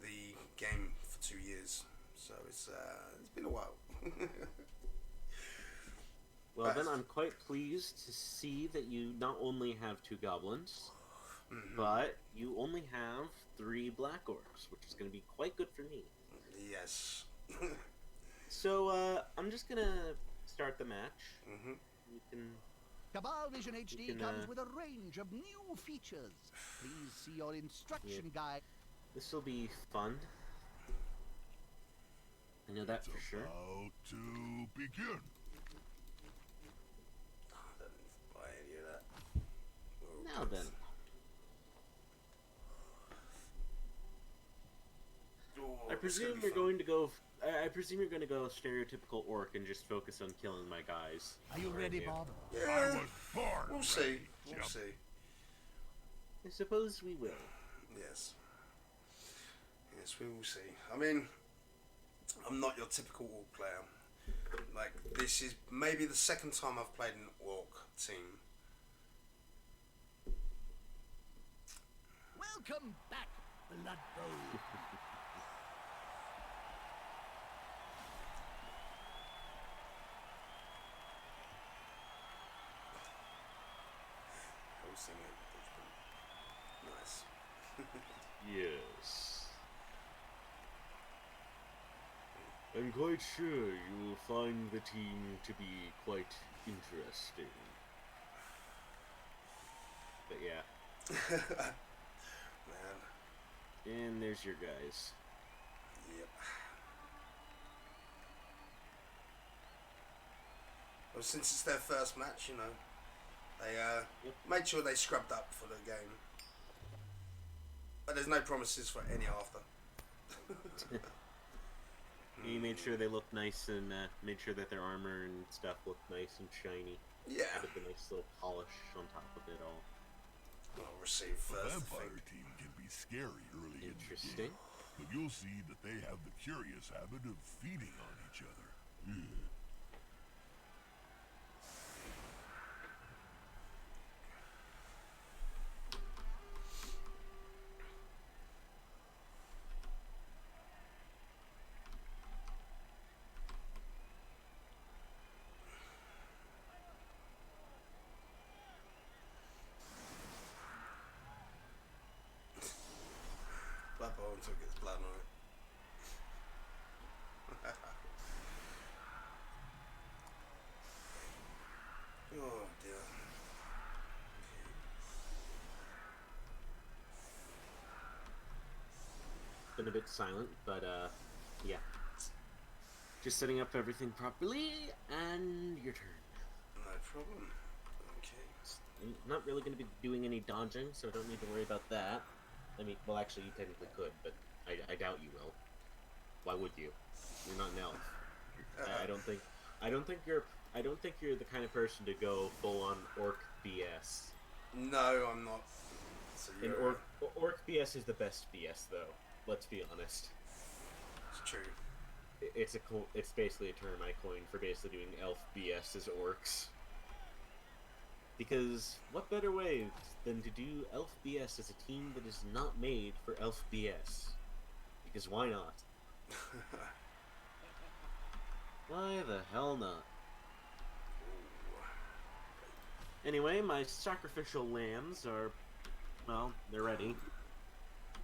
[SPEAKER 1] the game for 2 years, so it's been a while.
[SPEAKER 4] Well, then I'm quite pleased to see that you not only have 2 goblins, but you only have 3 black orcs, which is going to be quite good for me.
[SPEAKER 1] Yes.
[SPEAKER 4] So, I'm just going to start the match. You can...
[SPEAKER 3] Cabal Vision HD
[SPEAKER 4] can,
[SPEAKER 3] comes with a range of new features. Please see your instruction guide.
[SPEAKER 4] This will be fun. I know that for sure.
[SPEAKER 2] About to begin.
[SPEAKER 1] I don't buy any of that.
[SPEAKER 4] Now then.
[SPEAKER 1] Oh,
[SPEAKER 4] I presume you're going to go. I presume you're going to go stereotypical orc and just focus on killing my guys.
[SPEAKER 3] Are you ready, Bob?
[SPEAKER 1] Yeah,
[SPEAKER 2] I was born
[SPEAKER 1] we'll see.
[SPEAKER 2] ready,
[SPEAKER 1] We'll
[SPEAKER 2] Jim.
[SPEAKER 1] see.
[SPEAKER 4] I suppose we will.
[SPEAKER 1] Yes. Yes, we will see. I mean, I'm not your typical orc player. Like, this is maybe the second time I've played an orc team.
[SPEAKER 3] Welcome back, Blood Bowl.
[SPEAKER 1] Hosting it. Nice.
[SPEAKER 4] Yes. I'm quite sure you will find the team to be quite interesting. But yeah.
[SPEAKER 1] Man.
[SPEAKER 4] And there's your guys.
[SPEAKER 1] Yep. Well, since it's their first match, you know, they made sure they scrubbed up for the game. But there's no promises for any after.
[SPEAKER 4] You made sure they looked nice and made sure that their armor and stuff looked nice and shiny.
[SPEAKER 1] Yeah.
[SPEAKER 4] Added the nice little polish on top of it all.
[SPEAKER 1] I'll receive
[SPEAKER 2] The
[SPEAKER 1] first. I
[SPEAKER 2] vampire
[SPEAKER 1] think.
[SPEAKER 2] team can be scary early in the
[SPEAKER 4] Interesting.
[SPEAKER 2] game, but you'll see that they have the curious habit of feeding on each other.
[SPEAKER 1] Blood Bowl until it gets blood on it. Oh dear.
[SPEAKER 4] Been a bit silent, but yeah. Just setting up everything properly, and your turn.
[SPEAKER 1] No problem. Okay.
[SPEAKER 4] I'm not really going to be doing any dodging, so I don't need to worry about that. I mean, well, actually, you technically could, but I doubt you will. Why would you? You're not an elf. I don't think you're the kind of person to go full on orc BS.
[SPEAKER 1] No, I'm not. So
[SPEAKER 4] And
[SPEAKER 1] you're,
[SPEAKER 4] orc BS is the best BS, though. Let's be honest.
[SPEAKER 1] it's true.
[SPEAKER 4] It's basically a term I coined for basically doing elf BS as orcs. Because what better way than to do elf BS as a team that is not made for elf BS? Because why not? Why the hell not? Anyway, my sacrificial lambs are, well, they're ready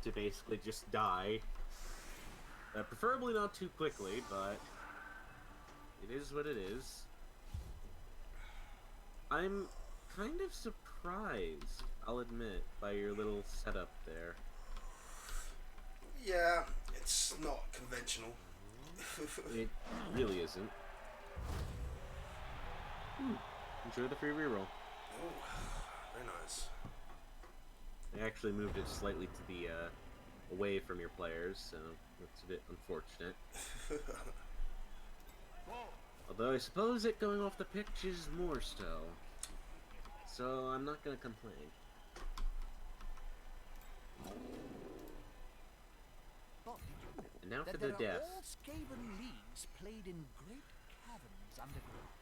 [SPEAKER 4] to basically just die. Preferably not too quickly, but it is what it is. I'm kind of surprised, I'll admit, by your little setup there.
[SPEAKER 1] Yeah, it's not conventional.
[SPEAKER 4] It really isn't. Enjoy the free reroll.
[SPEAKER 1] Oh, very nice.
[SPEAKER 4] I actually moved it slightly to the away from your players, so that's a bit unfortunate. Although I suppose it going off the pitch is more so I'm not gonna complain.
[SPEAKER 3] Bob, did you know
[SPEAKER 4] And now
[SPEAKER 3] that
[SPEAKER 4] for the
[SPEAKER 3] there are
[SPEAKER 4] death.
[SPEAKER 3] all Skaven leagues played in great caverns underground?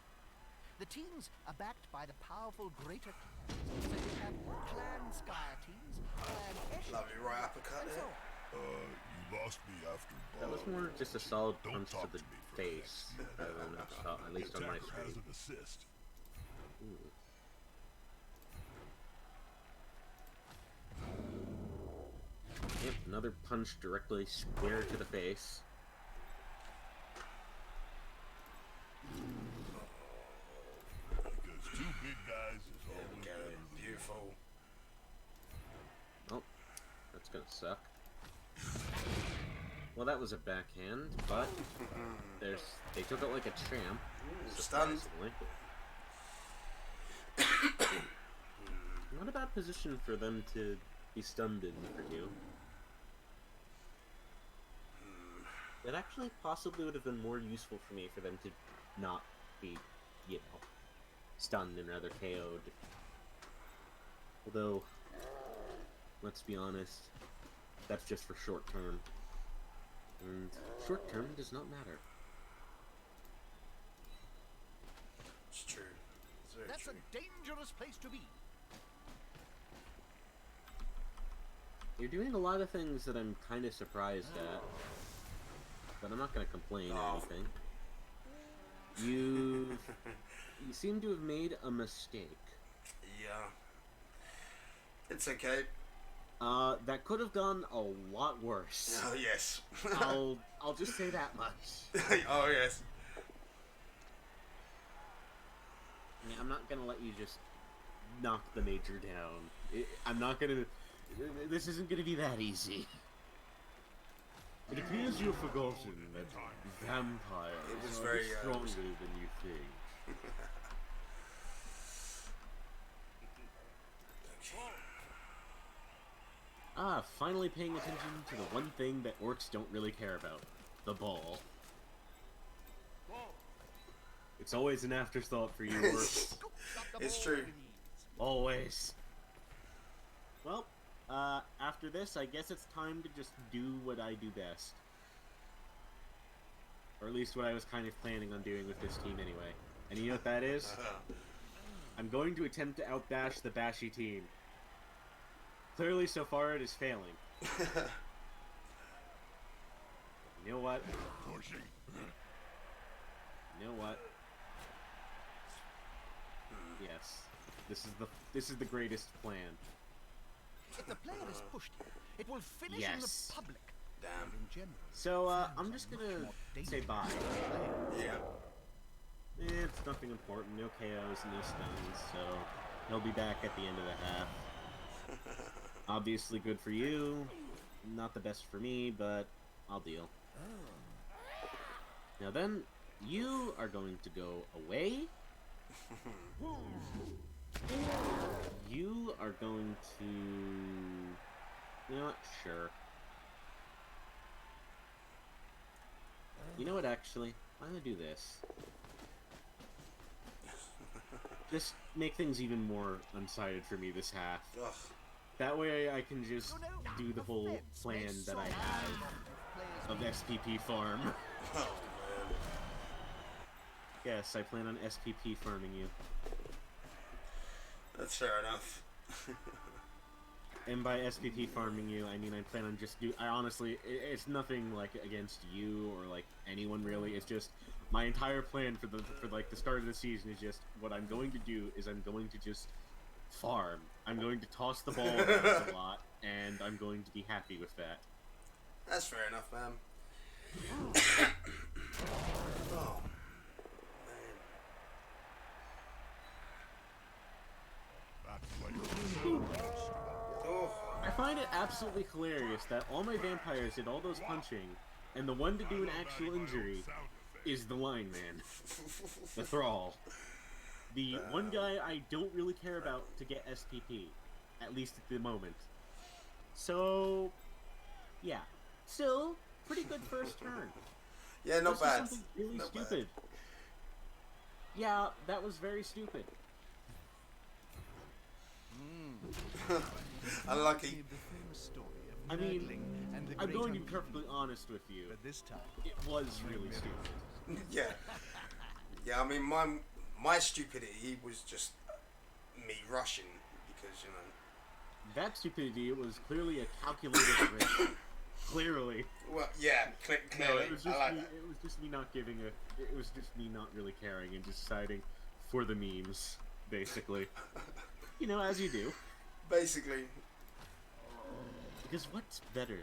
[SPEAKER 3] The teams are backed by the powerful greater clans, so you have Clan Skyer teams, Clan Escher
[SPEAKER 1] Lovely right uppercut
[SPEAKER 3] and
[SPEAKER 1] there.
[SPEAKER 3] so on.
[SPEAKER 2] You lost me after
[SPEAKER 4] That was
[SPEAKER 2] Bob.
[SPEAKER 4] more just a solid
[SPEAKER 2] Don't
[SPEAKER 4] punch to
[SPEAKER 2] talk
[SPEAKER 4] the
[SPEAKER 2] to me for the
[SPEAKER 4] face,
[SPEAKER 2] next minute.
[SPEAKER 4] rather than a shot, at
[SPEAKER 2] The
[SPEAKER 4] least on my
[SPEAKER 2] attacker has
[SPEAKER 4] screen.
[SPEAKER 2] an assist.
[SPEAKER 4] Ooh. Yep, another punch directly square to the face.
[SPEAKER 2] Because two big guys is
[SPEAKER 1] There we
[SPEAKER 2] always
[SPEAKER 1] go.
[SPEAKER 2] better than
[SPEAKER 1] Beautiful.
[SPEAKER 4] Oh, that's gonna suck. Well, that was a backhand, but they took it like a champ.
[SPEAKER 1] Stunned.
[SPEAKER 4] Surprisingly. Not a bad position for them to be stunned in for you. It actually possibly would have been more useful for me for them to not be, you know, stunned and rather KO'd. Although, let's be honest, that's just for short term. And short term does not matter.
[SPEAKER 1] It's true. It's very
[SPEAKER 3] That's
[SPEAKER 1] true.
[SPEAKER 3] a dangerous place to be.
[SPEAKER 4] You're doing a lot of things that I'm kind of surprised at. But I'm not going to complain or anything. You seem to have made a mistake.
[SPEAKER 1] Yeah. It's okay.
[SPEAKER 4] That could have gone a lot worse.
[SPEAKER 1] Oh, yes.
[SPEAKER 4] I'll just say that much.
[SPEAKER 1] Oh, yes.
[SPEAKER 4] Yeah, I'm not gonna let you just knock the major down. I'm not gonna. This isn't gonna be that easy. It appears you've forgotten that vampires
[SPEAKER 1] It was
[SPEAKER 4] are
[SPEAKER 1] very,
[SPEAKER 4] stronger than you think. Finally paying attention to the one thing that orcs don't really care about. The ball. It's always an afterthought for you orcs.
[SPEAKER 1] It's true.
[SPEAKER 4] Always. Well, after this, I guess it's time to just do what I do best. Or at least what I was kind of planning on doing with this team anyway. And you know what that is? I'm going to attempt to outbash the Bashy team. Clearly, so far, it is failing. You know what?
[SPEAKER 2] pushing.
[SPEAKER 4] You know what? Yes. This is the greatest plan.
[SPEAKER 3] If the player is pushed, it will finish in
[SPEAKER 4] Yes.
[SPEAKER 3] the public.
[SPEAKER 1] Damn.
[SPEAKER 3] In general,
[SPEAKER 4] So,
[SPEAKER 3] fans
[SPEAKER 4] I'm
[SPEAKER 3] are
[SPEAKER 4] just
[SPEAKER 3] much
[SPEAKER 4] gonna
[SPEAKER 3] more
[SPEAKER 4] say
[SPEAKER 3] dangerous
[SPEAKER 4] bye.
[SPEAKER 3] than players.
[SPEAKER 1] Yeah.
[SPEAKER 4] It's nothing important, no KOs, no stuns, so he'll be back at the end of the half. Obviously good for you, not the best for me, but I'll deal. Now then, you are going to go away. You are going to... You know what? Sure. You know what, actually? I'm gonna do this. Just make things even more unsided for me this half.
[SPEAKER 1] Ugh.
[SPEAKER 4] That way I can just do the whole plan that I have of SPP farm.
[SPEAKER 1] Oh, man.
[SPEAKER 4] Yes, I plan on SPP farming you.
[SPEAKER 1] That's fair enough.
[SPEAKER 4] And by SPP farming you, I mean I plan on just I honestly, it's nothing like against you or like anyone really. It's just my entire plan for like the start of the season is just what I'm going to do is I'm going to just farm. I'm going to toss the ball around a lot, and I'm going to be happy with that.
[SPEAKER 1] That's fair enough, man. Oh, man.
[SPEAKER 2] That player.
[SPEAKER 1] Oh,
[SPEAKER 4] I find it absolutely hilarious that all my vampires did all those punching, and the one to do an actual injury is the lineman, the thrall. The one guy I don't really care about to get SPP, at least at the moment. So, yeah. Still, pretty good first turn.
[SPEAKER 1] yeah, not
[SPEAKER 4] This is
[SPEAKER 1] bad.
[SPEAKER 4] something really
[SPEAKER 1] Not bad.
[SPEAKER 4] stupid. Yeah, that was very stupid.
[SPEAKER 1] Unlucky.
[SPEAKER 3] The famous story of
[SPEAKER 4] I mean,
[SPEAKER 3] Nurgling and the
[SPEAKER 4] I'm
[SPEAKER 3] great
[SPEAKER 4] going to be
[SPEAKER 3] uncle.
[SPEAKER 4] perfectly honest with you.
[SPEAKER 3] But this time,
[SPEAKER 4] It was really stupid.
[SPEAKER 1] Yeah. Yeah, I mean, my stupidity was just me rushing because, you know.
[SPEAKER 4] That stupidity was clearly a calculated risk. Clearly.
[SPEAKER 1] Well, yeah,
[SPEAKER 4] No,
[SPEAKER 1] clearly.
[SPEAKER 4] it was
[SPEAKER 1] I
[SPEAKER 4] just
[SPEAKER 1] like
[SPEAKER 4] me.
[SPEAKER 1] that.
[SPEAKER 4] It was just me not giving a. It was just me not really caring and just deciding for the memes, basically. You know, as you do.
[SPEAKER 1] Basically,
[SPEAKER 4] Because what's better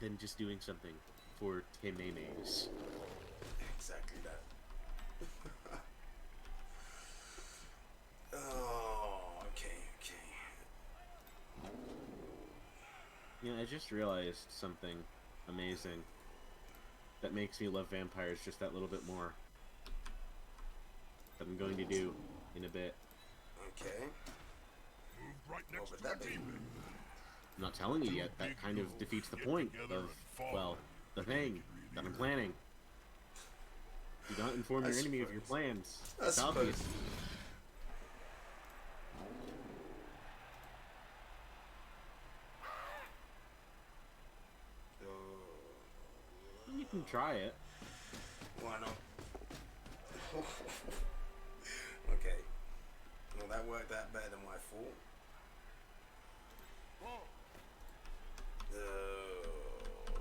[SPEAKER 4] than just doing something for Tememes?
[SPEAKER 1] exactly that. Oh, okay.
[SPEAKER 4] You know, I just realized something amazing that makes me love vampires just that little bit more. That I'm going to do in a bit.
[SPEAKER 1] Okay.
[SPEAKER 2] Moved right
[SPEAKER 1] What
[SPEAKER 2] next
[SPEAKER 1] would
[SPEAKER 2] to
[SPEAKER 1] that
[SPEAKER 2] a
[SPEAKER 1] be?
[SPEAKER 2] demon.
[SPEAKER 4] I'm not telling you yet. That kind of defeats the point of, well, the thing that I'm planning. Do not inform
[SPEAKER 1] I
[SPEAKER 4] your enemy of your
[SPEAKER 1] suppose.
[SPEAKER 4] plans.
[SPEAKER 1] I
[SPEAKER 4] It's obvious.
[SPEAKER 1] suppose.
[SPEAKER 4] You can try it.
[SPEAKER 1] Why not? Okay. Well, that worked out better than what I thought.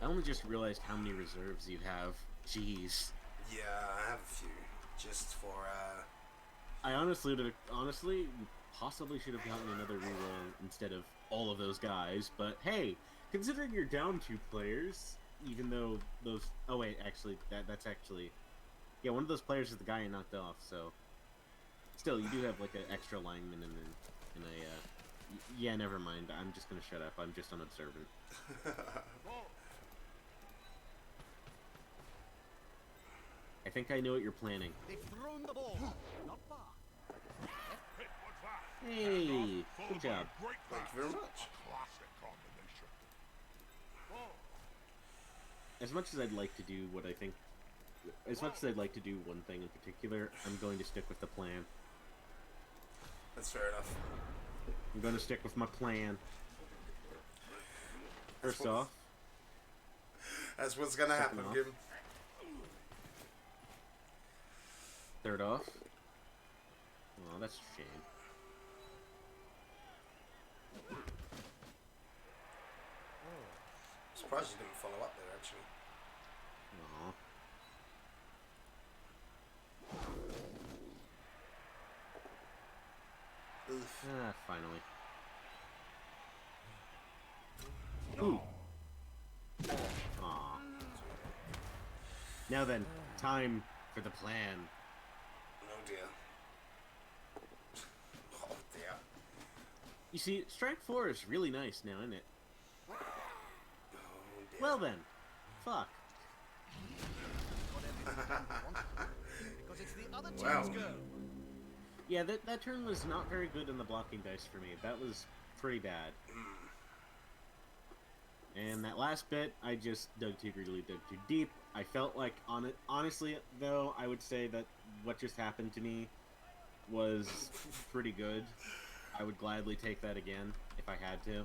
[SPEAKER 4] I only just realized how many reserves you have. Jeez.
[SPEAKER 1] Yeah, I have a few. Just for,
[SPEAKER 4] I honestly possibly should have gotten another reroll instead of all of those guys, but hey, considering you're down 2 players, even though those... Oh wait, actually, that's actually... Yeah, one of those players is the guy I knocked off, so... Still, you do have, like, an extra lineman and a, yeah, never mind. I'm just gonna shut up. I'm just unobservant. I think I know what you're planning.
[SPEAKER 3] they've thrown the ball. Not far.
[SPEAKER 2] Hey, what's that?
[SPEAKER 4] Hey,
[SPEAKER 2] Followed
[SPEAKER 4] good
[SPEAKER 2] by a
[SPEAKER 4] job.
[SPEAKER 2] great
[SPEAKER 1] thank
[SPEAKER 2] pass.
[SPEAKER 1] you very much.
[SPEAKER 2] Classic combination.
[SPEAKER 4] As much as I'd like to do what I think... As much as I'd like to do one thing in particular, I'm going to stick with the plan.
[SPEAKER 1] That's fair enough.
[SPEAKER 4] I'm going to stick with my plan. First
[SPEAKER 1] what-
[SPEAKER 4] off,
[SPEAKER 1] That's what's gonna happen,
[SPEAKER 4] off.
[SPEAKER 1] Gim.
[SPEAKER 4] third off. Oh, that's a shame.
[SPEAKER 1] I'm surprised you didn't follow up there, actually.
[SPEAKER 4] Aw.
[SPEAKER 1] Oof.
[SPEAKER 4] Ah, finally. Ooh. Aw. Now then, time for the plan.
[SPEAKER 1] Oh dear. Oh dear.
[SPEAKER 4] You see, Strike 4 is really nice now, isn't it?
[SPEAKER 1] Oh dear.
[SPEAKER 4] Well then. Fuck.
[SPEAKER 3] Because it's the other
[SPEAKER 1] Wow.
[SPEAKER 3] team's go.
[SPEAKER 4] Yeah, that turn was not very good in the blocking dice for me. That was pretty bad. And that last bit, I just dug too greedily, dug too deep. I felt like, honestly, though, I would say that what just happened to me was pretty good. I would gladly take that again, if I had to.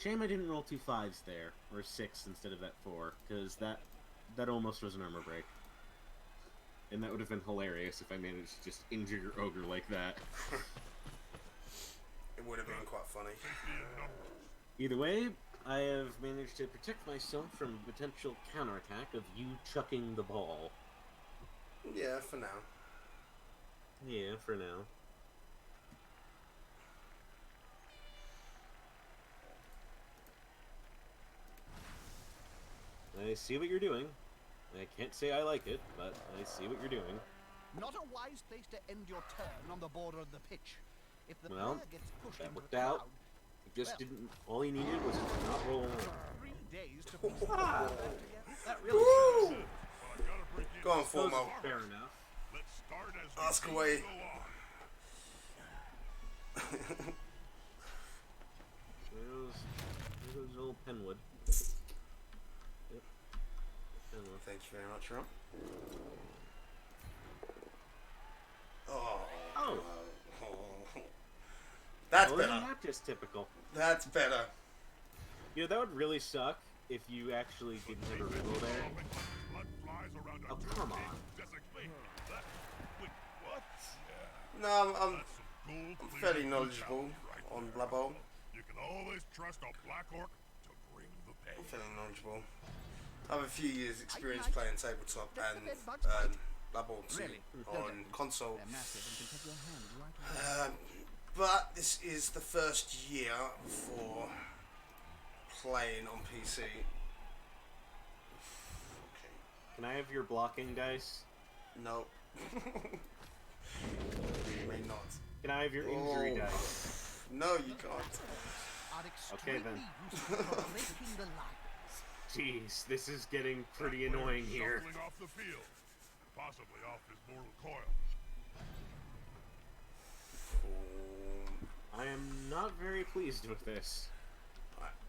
[SPEAKER 4] Shame I didn't roll 2 5s there, or 6 instead of that 4, because that almost was an armor break. And that would have been hilarious if I managed to just injure your ogre like that.
[SPEAKER 1] It would have been quite funny.
[SPEAKER 4] Either way, I have managed to protect myself from a potential counterattack of you chucking the ball.
[SPEAKER 1] Yeah, for now.
[SPEAKER 4] Yeah, for now. I see what you're doing. I can't say I like it, but I see what you're doing.
[SPEAKER 3] Not a wise place to end your turn on the border of the pitch. If the
[SPEAKER 4] Well,
[SPEAKER 3] player gets pushed
[SPEAKER 4] that
[SPEAKER 3] into
[SPEAKER 4] worked
[SPEAKER 3] the
[SPEAKER 4] out.
[SPEAKER 3] crowd,
[SPEAKER 4] It just
[SPEAKER 3] Well.
[SPEAKER 4] didn't... All he needed was to not roll along.
[SPEAKER 3] 3 days to piece the puzzle back together.
[SPEAKER 4] That really
[SPEAKER 1] Woo!
[SPEAKER 2] But I gotta break in.
[SPEAKER 1] Go on, Formo.
[SPEAKER 4] fair enough.
[SPEAKER 2] Let's start as we
[SPEAKER 1] Ask
[SPEAKER 2] go
[SPEAKER 1] away.
[SPEAKER 2] along.
[SPEAKER 4] There's old Penwood. Yep. Penwood.
[SPEAKER 1] Thank you very much, Ron.
[SPEAKER 4] Oh.
[SPEAKER 1] That's
[SPEAKER 4] Well,
[SPEAKER 1] better.
[SPEAKER 4] isn't that just typical?
[SPEAKER 1] That's better.
[SPEAKER 4] You know, that would really suck if you actually didn't have a riddle there.
[SPEAKER 2] Blood flies around a
[SPEAKER 4] Oh, come on.
[SPEAKER 2] Wait, what?
[SPEAKER 1] No, I'm fairly knowledgeable on Blood Bowl.
[SPEAKER 2] You can always trust a Black Orc to bring the pain.
[SPEAKER 1] I'm fairly knowledgeable. I have a few years experience playing tabletop and Blood Bowl 2 on console.
[SPEAKER 3] They're massive and can take your hand right away.
[SPEAKER 1] But this is the first year for playing on PC. Okay.
[SPEAKER 4] Can I have your blocking dice?
[SPEAKER 1] No. You may not.
[SPEAKER 4] Can I have your injury dice?
[SPEAKER 1] No, you can't.
[SPEAKER 4] Okay, then.
[SPEAKER 3] Useful for breaking the lines.
[SPEAKER 4] Jeez, this is getting pretty annoying here.
[SPEAKER 2] Shuffling off the field, possibly off his mortal coil.
[SPEAKER 4] I am not very pleased with this.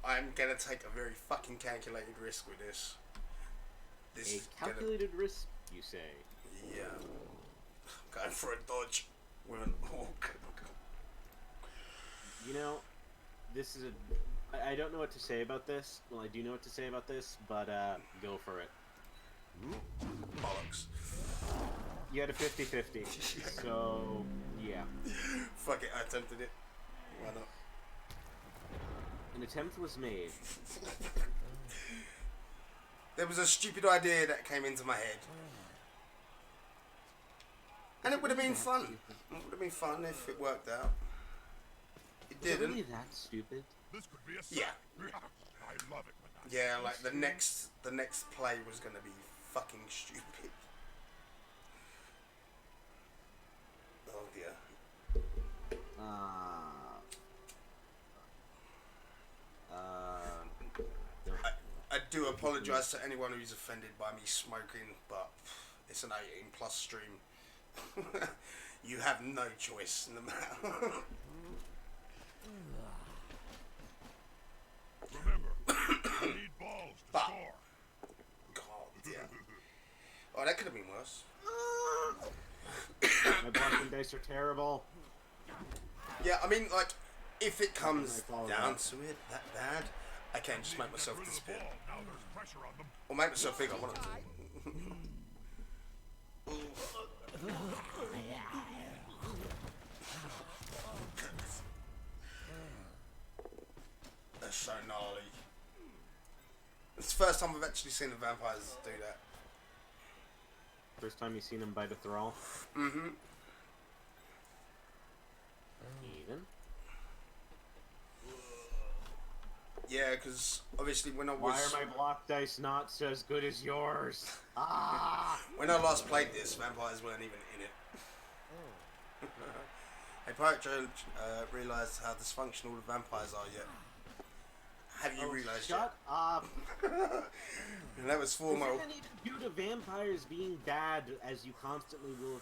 [SPEAKER 1] I'm gonna take a very fucking calculated risk with this. This
[SPEAKER 4] A
[SPEAKER 1] is
[SPEAKER 4] calculated risk, you say?
[SPEAKER 1] gonna, yeah. I'm going for a dodge with an orc.
[SPEAKER 4] You know, this is a... I don't know what to say about this. Well, I do know what to say about this, but go for it.
[SPEAKER 1] Bollocks.
[SPEAKER 4] You had a 50-50, so yeah.
[SPEAKER 1] Fuck it, I attempted it. Why not?
[SPEAKER 4] An attempt was made.
[SPEAKER 1] There was a stupid idea that came into my head. And it would have been fun. It would have been fun if it worked out. It
[SPEAKER 4] Was it
[SPEAKER 1] didn't.
[SPEAKER 4] really that stupid?
[SPEAKER 2] This could be a
[SPEAKER 1] Yeah.
[SPEAKER 2] I love it when that
[SPEAKER 1] Yeah, like the next play was gonna be fucking stupid. Oh dear.
[SPEAKER 4] No.
[SPEAKER 1] I do apologise to anyone who's offended by me smoking, but it's an 18+ stream. You have no choice in the matter.
[SPEAKER 2] Remember, you need balls to score.
[SPEAKER 1] God, yeah. Oh, that could have been worse.
[SPEAKER 4] My blocking dice are terrible.
[SPEAKER 1] Yeah, I mean, like, if it comes
[SPEAKER 4] I follow
[SPEAKER 1] down
[SPEAKER 4] that.
[SPEAKER 1] to it that bad, I can just make myself
[SPEAKER 2] Rid of the
[SPEAKER 1] disappear.
[SPEAKER 2] ball. Now there's pressure on them.
[SPEAKER 1] Or make myself big, I want to. That's so gnarly. It's the first time I've actually seen the vampires do that.
[SPEAKER 4] First time you seen him bite a thrall?
[SPEAKER 1] Mm-hmm.
[SPEAKER 4] Even?
[SPEAKER 1] Yeah, because obviously when I was...
[SPEAKER 4] Why are my block dice not as good as yours? Ah!
[SPEAKER 1] When I last played this, vampires weren't even in it. Hey, Pirate Joe realised how dysfunctional the vampires are yet. Have you realised yet?
[SPEAKER 4] Shut up!
[SPEAKER 1] And that was
[SPEAKER 4] Is
[SPEAKER 1] formal.
[SPEAKER 4] there anything due to vampires being bad, as you constantly will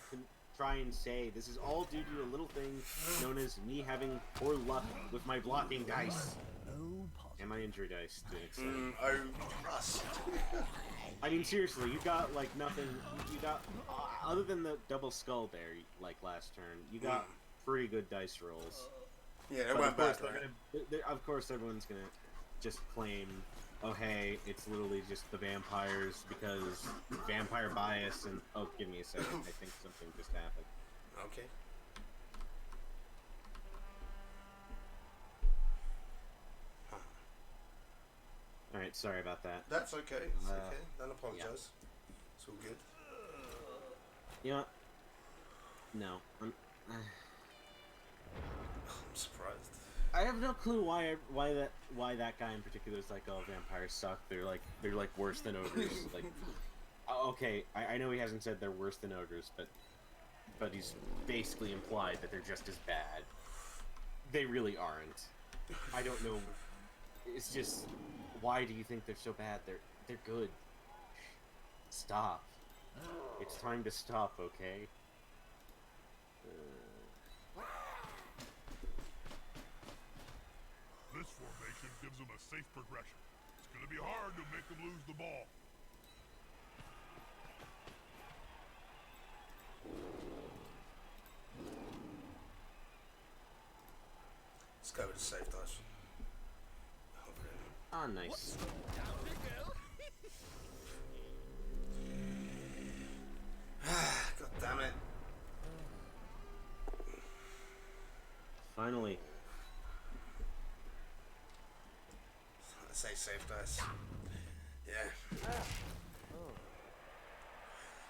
[SPEAKER 4] try and say? This is all due to a little thing known as me having poor luck with my blocking dice. And my injury dice, to an extent.
[SPEAKER 1] Oh, plus.
[SPEAKER 4] I mean, seriously, you got, like, nothing... You got... other than the double skull there, like, last turn, you got pretty good dice rolls.
[SPEAKER 1] Yeah, it
[SPEAKER 4] But
[SPEAKER 1] went
[SPEAKER 4] of course,
[SPEAKER 1] bad, right?
[SPEAKER 4] of course, everyone's gonna just claim, oh hey, it's literally just the vampires because vampire bias and oh, give me a second, I think something just happened.
[SPEAKER 1] Okay.
[SPEAKER 4] All right, sorry about that.
[SPEAKER 1] That's okay. It's okay. Don't apologise. It's all good.
[SPEAKER 4] You know what? No,
[SPEAKER 1] I'm surprised.
[SPEAKER 4] I have no clue why that guy in particular is like, oh, vampires suck. They're like worse than ogres. Like, okay, I know he hasn't said they're worse than ogres, but he's basically implied that they're just as bad. They really aren't. I don't know. It's just, why do you think they're so bad? They're good. Stop. It's time to stop, okay?
[SPEAKER 2] This formation gives them a safe progression. It's going to be hard to make them lose the ball.
[SPEAKER 1] Save dice.
[SPEAKER 4] Ah, nice.
[SPEAKER 1] God damn it.
[SPEAKER 4] Finally.
[SPEAKER 1] I say save dice. Yeah.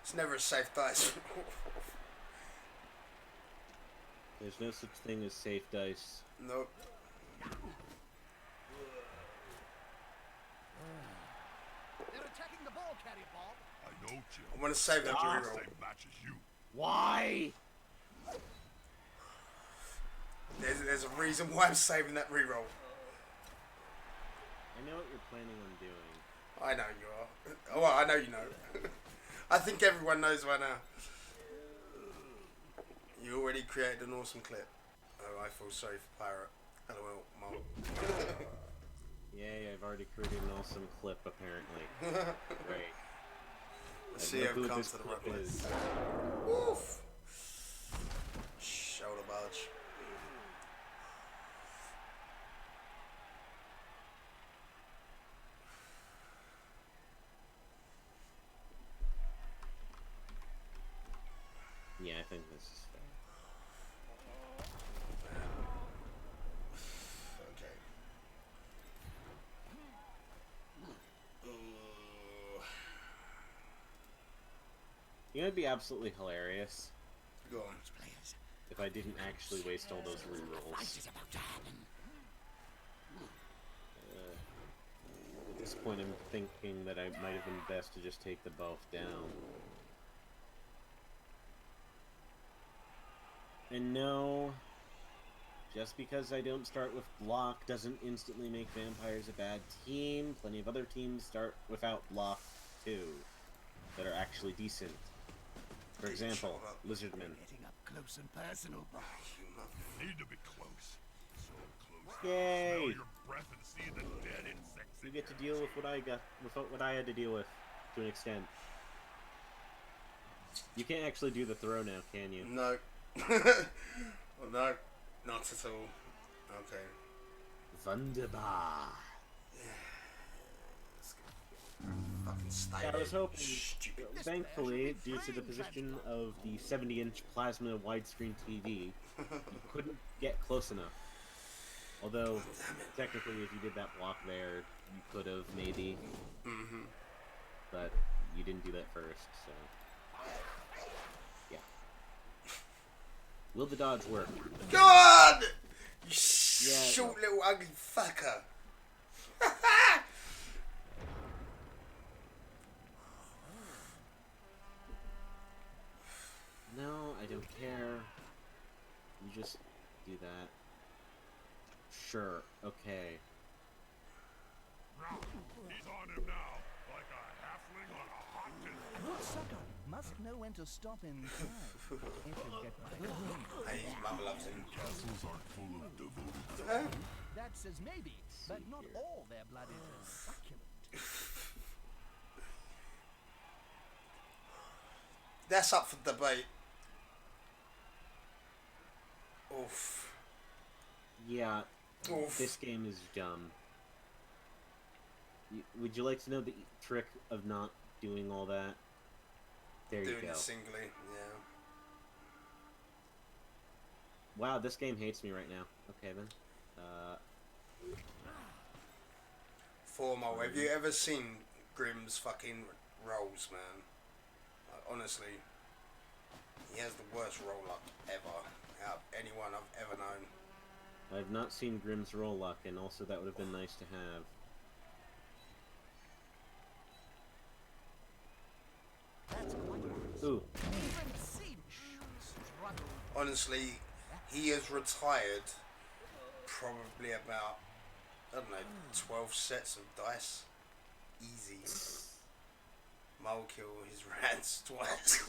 [SPEAKER 1] It's never a safe dice.
[SPEAKER 4] There's no such thing as safe dice.
[SPEAKER 1] Nope.
[SPEAKER 3] They're attacking the ball carrier, Bob.
[SPEAKER 2] I know, Jim.
[SPEAKER 1] I want to save that
[SPEAKER 2] Not the
[SPEAKER 1] reroll.
[SPEAKER 2] same match as you.
[SPEAKER 4] Why?
[SPEAKER 1] There's a reason why I'm saving that reroll.
[SPEAKER 4] I know what you're planning on doing.
[SPEAKER 1] I know you are. Oh, well, I know you know. I think everyone knows by now. You already created an awesome clip. Oh, I feel sorry for Pirate. LOL, Mom.
[SPEAKER 4] Yay, I've already created an awesome clip, apparently. Great.
[SPEAKER 1] Let's see
[SPEAKER 4] I've
[SPEAKER 1] who
[SPEAKER 4] no clue
[SPEAKER 1] comes
[SPEAKER 4] what
[SPEAKER 1] to the
[SPEAKER 4] this
[SPEAKER 1] right
[SPEAKER 4] clip
[SPEAKER 1] place.
[SPEAKER 4] is.
[SPEAKER 1] Woof! Shoulder barge.
[SPEAKER 4] Yeah, I think this is fair.
[SPEAKER 1] Okay.
[SPEAKER 4] You know, it'd be absolutely hilarious
[SPEAKER 1] Go on.
[SPEAKER 4] if I didn't actually waste all those rerolls. At this point, I'm thinking that I might have been best to just take the both down. And no, just because I don't start with block doesn't instantly make vampires a bad team. Plenty of other teams start without block too, that are actually decent. For example, Lizardmen.
[SPEAKER 3] Getting up close and personal, Bob.
[SPEAKER 2] Need to be close. So close.
[SPEAKER 4] Yay!
[SPEAKER 2] Smell your breath and see the dead insects.
[SPEAKER 4] You get to deal with what I got, with what I had to deal with, to an extent. You can't actually do the throw now, can you?
[SPEAKER 1] No. Well, no, not at all. Okay.
[SPEAKER 4] Wunderbar.
[SPEAKER 1] Fucking stay
[SPEAKER 4] Yeah, I was
[SPEAKER 1] there,
[SPEAKER 4] hoping,
[SPEAKER 1] stupid.
[SPEAKER 4] thankfully, due to the position of the 70-inch plasma widescreen TV, you couldn't get close enough. Although, technically, if you did that block there, you could have, maybe.
[SPEAKER 1] Mm-hmm.
[SPEAKER 4] But you didn't do that first, so... Yeah. Will the dodge work?
[SPEAKER 1] Go on! You
[SPEAKER 4] Yeah,
[SPEAKER 1] short little ugly fucker.
[SPEAKER 4] No, I don't care. You just do that. Sure, okay.
[SPEAKER 2] He's on him now, like a halfling on a hot dinner.
[SPEAKER 3] Good sucker must know when to stop in time. If you get my drift.
[SPEAKER 1] Hey, his mother loves him.
[SPEAKER 2] Castles aren't full of devoted.
[SPEAKER 3] That says maybe, but not all their blood is as succulent.
[SPEAKER 1] That's up for debate. Oof.
[SPEAKER 4] Yeah,
[SPEAKER 1] Oof.
[SPEAKER 4] this game is dumb. Would you like to know the trick of not doing all that? There you
[SPEAKER 1] Doing
[SPEAKER 4] go.
[SPEAKER 1] it singly, yeah.
[SPEAKER 4] Wow, this game hates me right now. Okay then.
[SPEAKER 1] Formo, have you ever seen Grimm's fucking rolls, man? Honestly, he has the worst roll luck ever out of anyone I've ever known.
[SPEAKER 4] I've not seen Grimm's roll luck, and also that would have been nice to have.
[SPEAKER 3] That's quite nice.
[SPEAKER 4] Ooh.
[SPEAKER 3] Even Cinch struggled.
[SPEAKER 1] Honestly, he has retired probably about, I don't know, 12 sets of dice. Easy. Mole kill his rats twice.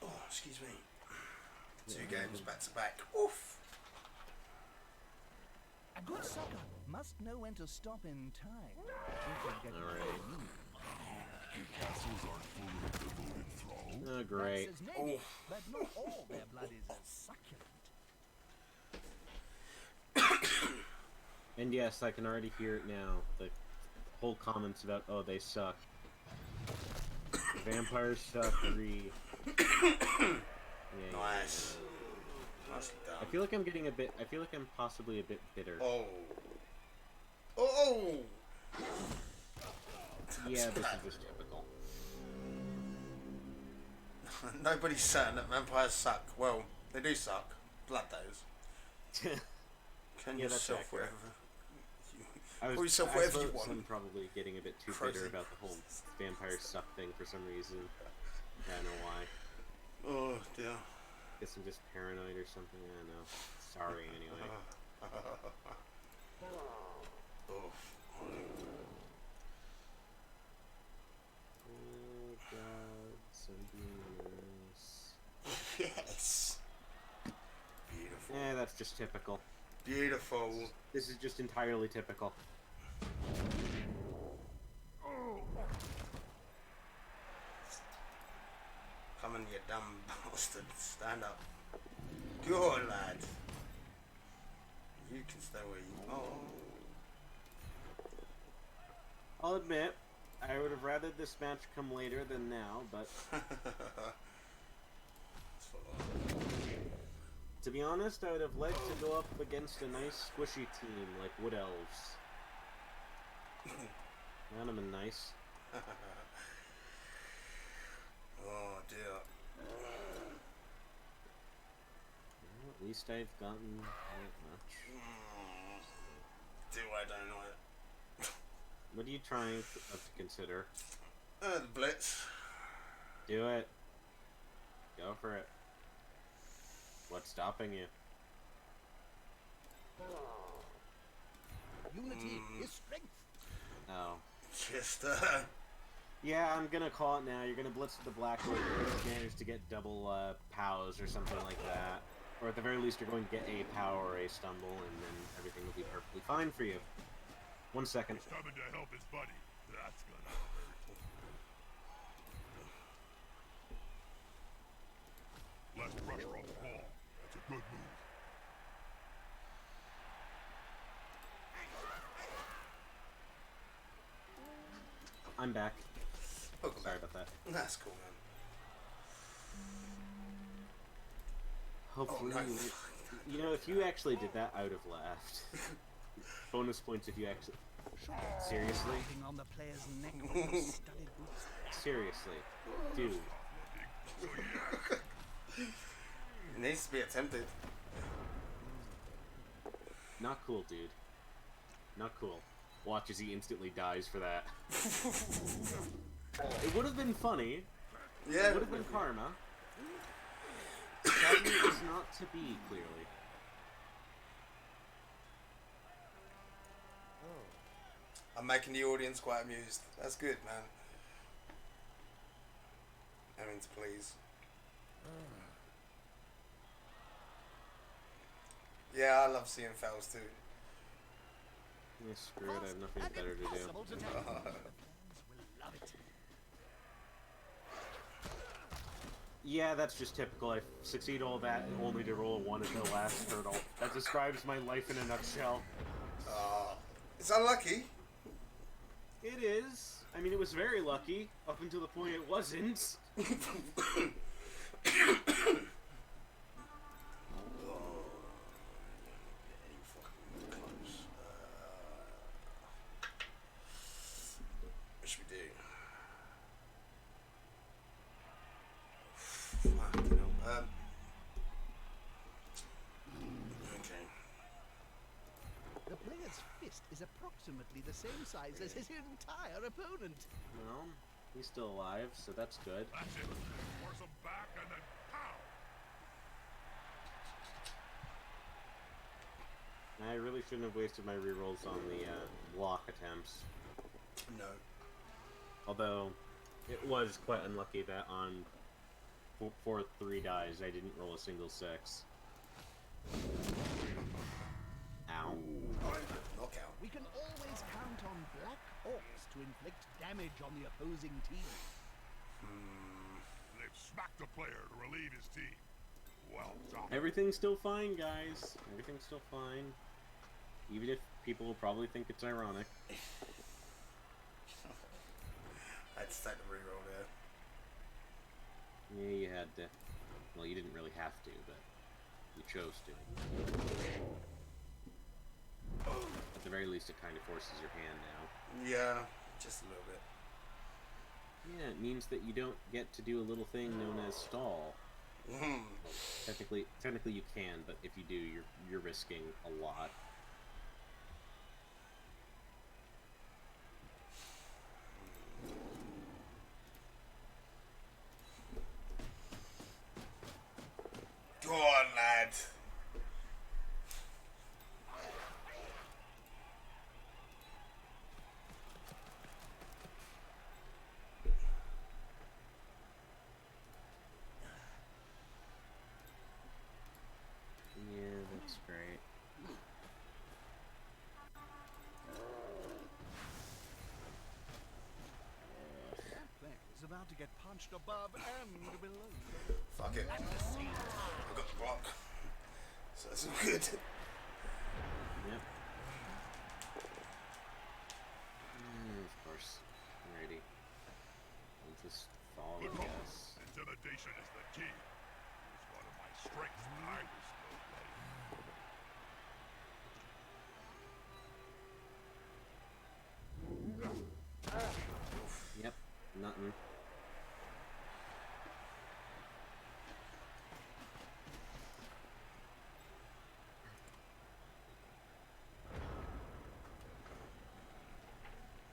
[SPEAKER 1] Oh, excuse me. 2 games back to back. Oof.
[SPEAKER 3] A good sucker must know when to stop in time. If you get
[SPEAKER 4] All
[SPEAKER 3] my
[SPEAKER 4] right.
[SPEAKER 3] drift.
[SPEAKER 2] Castles aren't full of devoted thralls.
[SPEAKER 4] Oh,
[SPEAKER 3] That
[SPEAKER 4] great.
[SPEAKER 3] says maybe,
[SPEAKER 1] Oh.
[SPEAKER 3] but not all their blood is as succulent.
[SPEAKER 4] And yes, I can already hear it now. The whole comments about, oh, they suck. Vampires suck.
[SPEAKER 1] Nice. Nicely done.
[SPEAKER 4] I feel like I'm getting a bit. I feel like I'm possibly a bit bitter.
[SPEAKER 1] Oh. Oh.
[SPEAKER 4] Yeah, this is just typical.
[SPEAKER 1] Nobody's saying that vampires suck. Well, they do suck. Blood those. Can
[SPEAKER 4] Yeah, that's
[SPEAKER 1] yourself
[SPEAKER 4] accurate.
[SPEAKER 1] whatever. Call yourself whatever you want.
[SPEAKER 4] I'm probably getting a bit too
[SPEAKER 1] Frozen.
[SPEAKER 4] bitter about the whole vampire suck thing for some reason. I don't know why.
[SPEAKER 1] Oh dear.
[SPEAKER 4] Guess I'm just paranoid or something. I don't know. Sorry, anyway.
[SPEAKER 1] Oh.
[SPEAKER 4] Oh god, something else.
[SPEAKER 1] Yes. Beautiful.
[SPEAKER 4] That's just typical.
[SPEAKER 1] Beautiful.
[SPEAKER 4] This is just entirely typical.
[SPEAKER 1] Come on, you dumb bastard. Stand up. Good lad. You can stay where you are.
[SPEAKER 4] I'll admit, I would have rather this match come later than now, but to be honest, I would have liked to go up against a nice squishy team like Wood Elves. That would have been nice.
[SPEAKER 1] Oh dear.
[SPEAKER 4] Well, at least I've gotten that much.
[SPEAKER 1] Do I don't know it.
[SPEAKER 4] What are you trying to consider?
[SPEAKER 1] The Blitz.
[SPEAKER 4] Do it. Go for it. What's stopping you?
[SPEAKER 3] Unity is strength.
[SPEAKER 4] Oh.
[SPEAKER 1] Just,
[SPEAKER 4] Yeah, I'm gonna call it now. You're gonna blitz with the Blackwood, manage to get double POWs or something like that. Or at the very least, you're going to get a POW or a stumble, and then everything will be perfectly fine for you. 1 second.
[SPEAKER 2] He's coming to help his buddy. That's gonna hurt. Less pressure on the ball. That's a good move.
[SPEAKER 4] I'm back.
[SPEAKER 1] welcome
[SPEAKER 4] Sorry
[SPEAKER 1] back.
[SPEAKER 4] about that.
[SPEAKER 1] That's cool, man.
[SPEAKER 4] Hopefully,
[SPEAKER 1] Oh, no.
[SPEAKER 4] you know, if you actually did that, I would have laughed. Bonus points if you actually. Seriously?
[SPEAKER 3] Riding on the player's neck with those studded boots.
[SPEAKER 4] Seriously, dude.
[SPEAKER 1] It needs to be attempted.
[SPEAKER 4] Not cool, dude. Not cool. Watch as he instantly dies for that. It would have been funny.
[SPEAKER 1] Yeah.
[SPEAKER 4] It would have been karma. Sadly, it was not to be, clearly.
[SPEAKER 1] I'm making the audience quite amused. That's good, man. I mean, to please. Yeah, I love seeing fails too.
[SPEAKER 4] Yeah, screw it, I have nothing better to do.
[SPEAKER 3] Impossible to tell. The fans will love it.
[SPEAKER 4] Yeah, that's just typical. I succeed all that only to roll a 1 at the last hurdle. That describes my life in a nutshell.
[SPEAKER 1] It's unlucky.
[SPEAKER 4] It is. I mean, it was very lucky, up until the point it wasn't.
[SPEAKER 1] What should we do? Fucking hell. Okay.
[SPEAKER 3] The player's fist is approximately the same size as his entire opponent.
[SPEAKER 4] Well, he's still alive, so that's good.
[SPEAKER 2] That's it. Force him back and then pow!
[SPEAKER 4] I really shouldn't have wasted my rerolls on the block attempts.
[SPEAKER 1] No.
[SPEAKER 4] Although, it was quite unlucky that on 4-3 dies, I didn't roll a single 6. Ow.
[SPEAKER 1] Knockout.
[SPEAKER 3] We can always count on black orcs to inflict damage on the opposing team.
[SPEAKER 2] They've smacked a player to relieve his team. Well done.
[SPEAKER 4] Everything's still fine, guys. Everything's still fine. Even if people will probably think it's ironic.
[SPEAKER 1] I had to take the reroll there.
[SPEAKER 4] Yeah, you had to. Well, you didn't really have to, but you chose to. At the very least, it kind of forces your hand now.
[SPEAKER 1] Yeah, just a little bit.
[SPEAKER 4] Yeah, it means that you don't get to do a little thing known as stall. Well, technically you can, but if you do, you're risking a lot.
[SPEAKER 1] Go on, lad.
[SPEAKER 4] Yeah, that's great.
[SPEAKER 5] That thing is about to get punched above and below.
[SPEAKER 1] Fuck it.
[SPEAKER 5] At the same time.
[SPEAKER 1] I got the block. So that's all good.
[SPEAKER 4] Yep. Of course. Alrighty. I'll just follow,
[SPEAKER 2] Good
[SPEAKER 4] I
[SPEAKER 2] call.
[SPEAKER 4] guess.
[SPEAKER 2] Intimidation is the key. It was one of my strengths when I was still playing.
[SPEAKER 4] Yep. Nothing.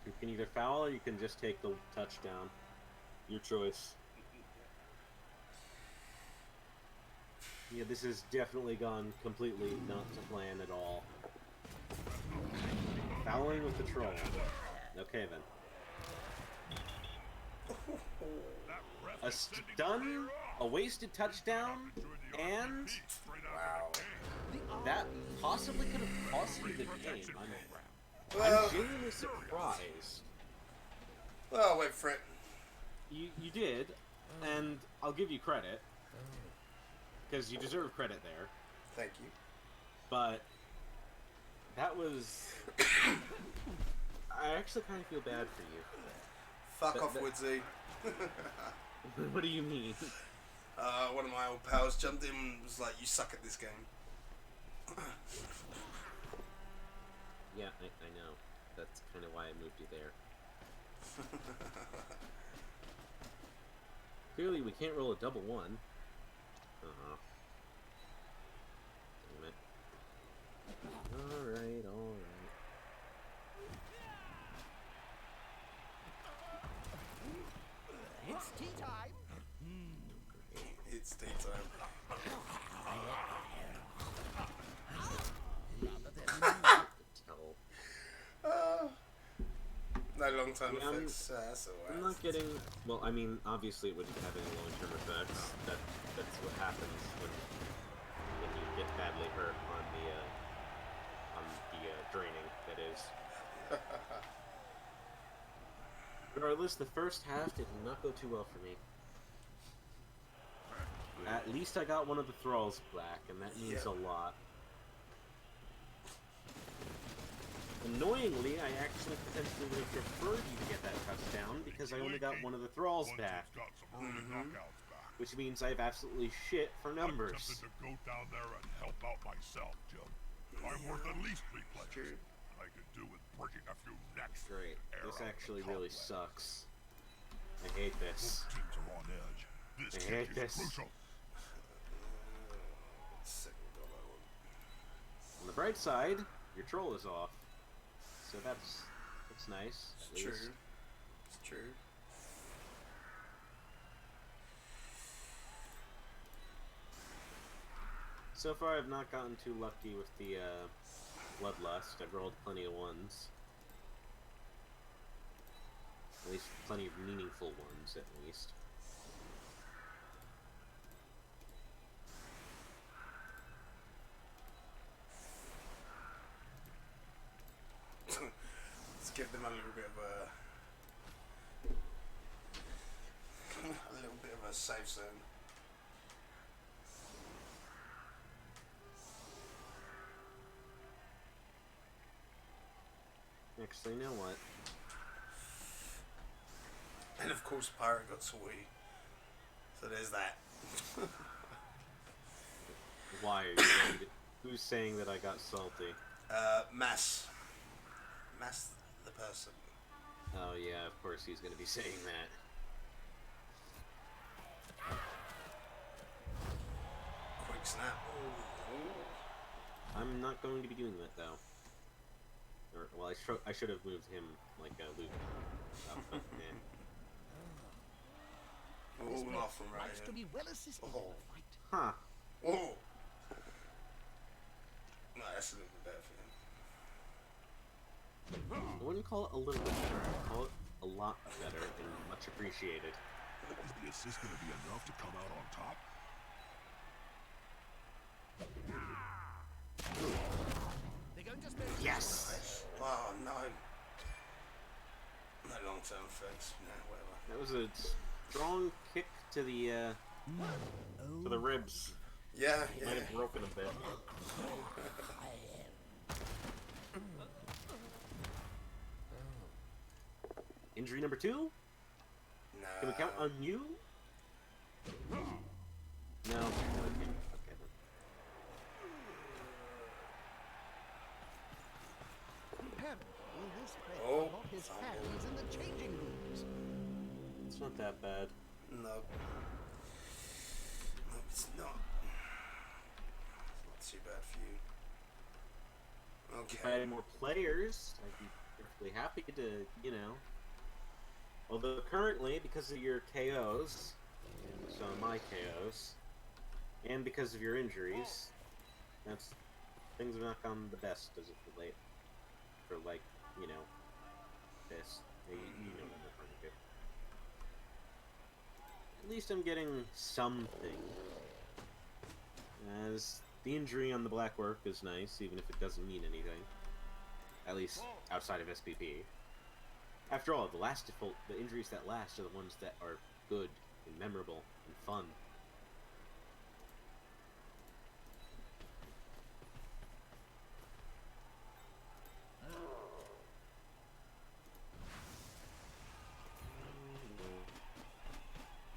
[SPEAKER 4] You can either foul or you can just take the touchdown. Your choice. Yeah, this has definitely gone completely not to plan at all. Fouling with the troll. Okay then.
[SPEAKER 2] That ref
[SPEAKER 4] A
[SPEAKER 2] is sending the
[SPEAKER 4] stun,
[SPEAKER 2] player off.
[SPEAKER 4] a wasted touchdown,
[SPEAKER 2] Enjoy the
[SPEAKER 4] and
[SPEAKER 2] RPP straight out
[SPEAKER 1] Wow.
[SPEAKER 2] of the game.
[SPEAKER 4] that possibly could have cost you the game. I'm
[SPEAKER 1] Well,
[SPEAKER 4] genuinely surprised.
[SPEAKER 1] well, wait for it.
[SPEAKER 4] You did, and I'll give you credit, because you deserve credit there,
[SPEAKER 1] Thank you.
[SPEAKER 4] but that was... I actually kind of feel bad for you.
[SPEAKER 1] Fuck
[SPEAKER 4] That-
[SPEAKER 1] off,
[SPEAKER 4] that-
[SPEAKER 1] Woodsy.
[SPEAKER 4] What do you mean?
[SPEAKER 1] One of my old pals jumped in and was like, "You suck at this game."
[SPEAKER 4] Yeah, I know. That's kind of why I moved you there. Clearly, we can't roll a double one. Uh-huh. Damn it. Alright, alright.
[SPEAKER 3] It's tea time.
[SPEAKER 1] It's tea time.
[SPEAKER 4] Tell.
[SPEAKER 1] No long-term
[SPEAKER 4] Yeah,
[SPEAKER 1] effects. That's
[SPEAKER 4] I'm
[SPEAKER 1] alright.
[SPEAKER 4] not getting... Well, I mean, obviously it wouldn't have any long-term effects. That's what happens when you get badly hurt on the draining, that is. Regardless, the first half did not go too well for me. At least I got one of the thralls back, and that means
[SPEAKER 1] Yeah.
[SPEAKER 4] a lot. Annoyingly, I actually potentially would have preferred you to get that touchdown, because I only got one of the thralls
[SPEAKER 2] One
[SPEAKER 4] back.
[SPEAKER 2] team's got some early knockouts back.
[SPEAKER 4] Which means I have absolutely shit for
[SPEAKER 2] I'm
[SPEAKER 4] numbers.
[SPEAKER 2] tempted to go down there and help out myself, Jim. I'm worth at least 3 players. I could do with breaking a few necks.
[SPEAKER 4] Great.
[SPEAKER 2] Air
[SPEAKER 4] This
[SPEAKER 2] out of
[SPEAKER 4] actually
[SPEAKER 2] the
[SPEAKER 4] really
[SPEAKER 2] cobweb.
[SPEAKER 4] sucks. I hate this.
[SPEAKER 2] Both teams are on edge. This
[SPEAKER 4] I
[SPEAKER 2] kick
[SPEAKER 4] hate
[SPEAKER 2] is
[SPEAKER 4] this.
[SPEAKER 2] crucial.
[SPEAKER 1] Second goal, I won.
[SPEAKER 4] On the bright side, your troll is off. So that's nice.
[SPEAKER 1] It's
[SPEAKER 4] at least.
[SPEAKER 1] true. It's true.
[SPEAKER 4] So far, I've not gotten too lucky with the bloodlust. I've rolled plenty of ones. At least plenty of meaningful ones, at least.
[SPEAKER 1] Let's give them a little bit of a little bit of a safe zone.
[SPEAKER 4] Actually, you know what?
[SPEAKER 1] And of course, Pirate got salty. So there's that.
[SPEAKER 4] Why are you saying that? Who's saying that I got salty?
[SPEAKER 1] Mass the person.
[SPEAKER 4] Oh yeah, of course he's gonna be saying that.
[SPEAKER 1] Quick snap.
[SPEAKER 4] I'm not going to be doing that though. Or, well, I should have moved him like a loop. But,
[SPEAKER 3] This
[SPEAKER 1] Ooh,
[SPEAKER 3] man
[SPEAKER 1] nothing right
[SPEAKER 3] likes
[SPEAKER 1] here.
[SPEAKER 3] to be well assisted in
[SPEAKER 1] Oh.
[SPEAKER 3] a fight.
[SPEAKER 4] Huh.
[SPEAKER 1] Oh. No, that's a little bit better for him.
[SPEAKER 4] I wouldn't call it a little bit better. I'd call it a lot better and much appreciated.
[SPEAKER 2] Is the assist gonna be enough to come out on top?
[SPEAKER 3] They're going to spend
[SPEAKER 4] Yes!
[SPEAKER 1] Nice. Oh no. No long-term effects. No, whatever.
[SPEAKER 4] That was a strong kick to the ribs.
[SPEAKER 1] Yeah,
[SPEAKER 4] Might
[SPEAKER 1] yeah.
[SPEAKER 4] have broken a bit. Injury number 2?
[SPEAKER 1] Nah.
[SPEAKER 4] Can we count on you? No. Okay. Okay.
[SPEAKER 3] Apparently, this player
[SPEAKER 1] Oh,
[SPEAKER 3] got his
[SPEAKER 1] fumble.
[SPEAKER 3] hands in the changing rooms.
[SPEAKER 4] It's not that bad.
[SPEAKER 1] No. No, it's not. It's not too bad for you.
[SPEAKER 4] If I
[SPEAKER 1] Okay.
[SPEAKER 4] had more players, I'd be perfectly happy to, you know. Although currently, because of your KOs, and some of my KOs, and because of your injuries, things have not gone the best as of late. For like, you know, this. You know what I'm referring to. At least I'm getting something. As the injury on the black work is nice, even if it doesn't mean anything. At least outside of SPP. After all, the injuries that last are the ones that are good and memorable and fun.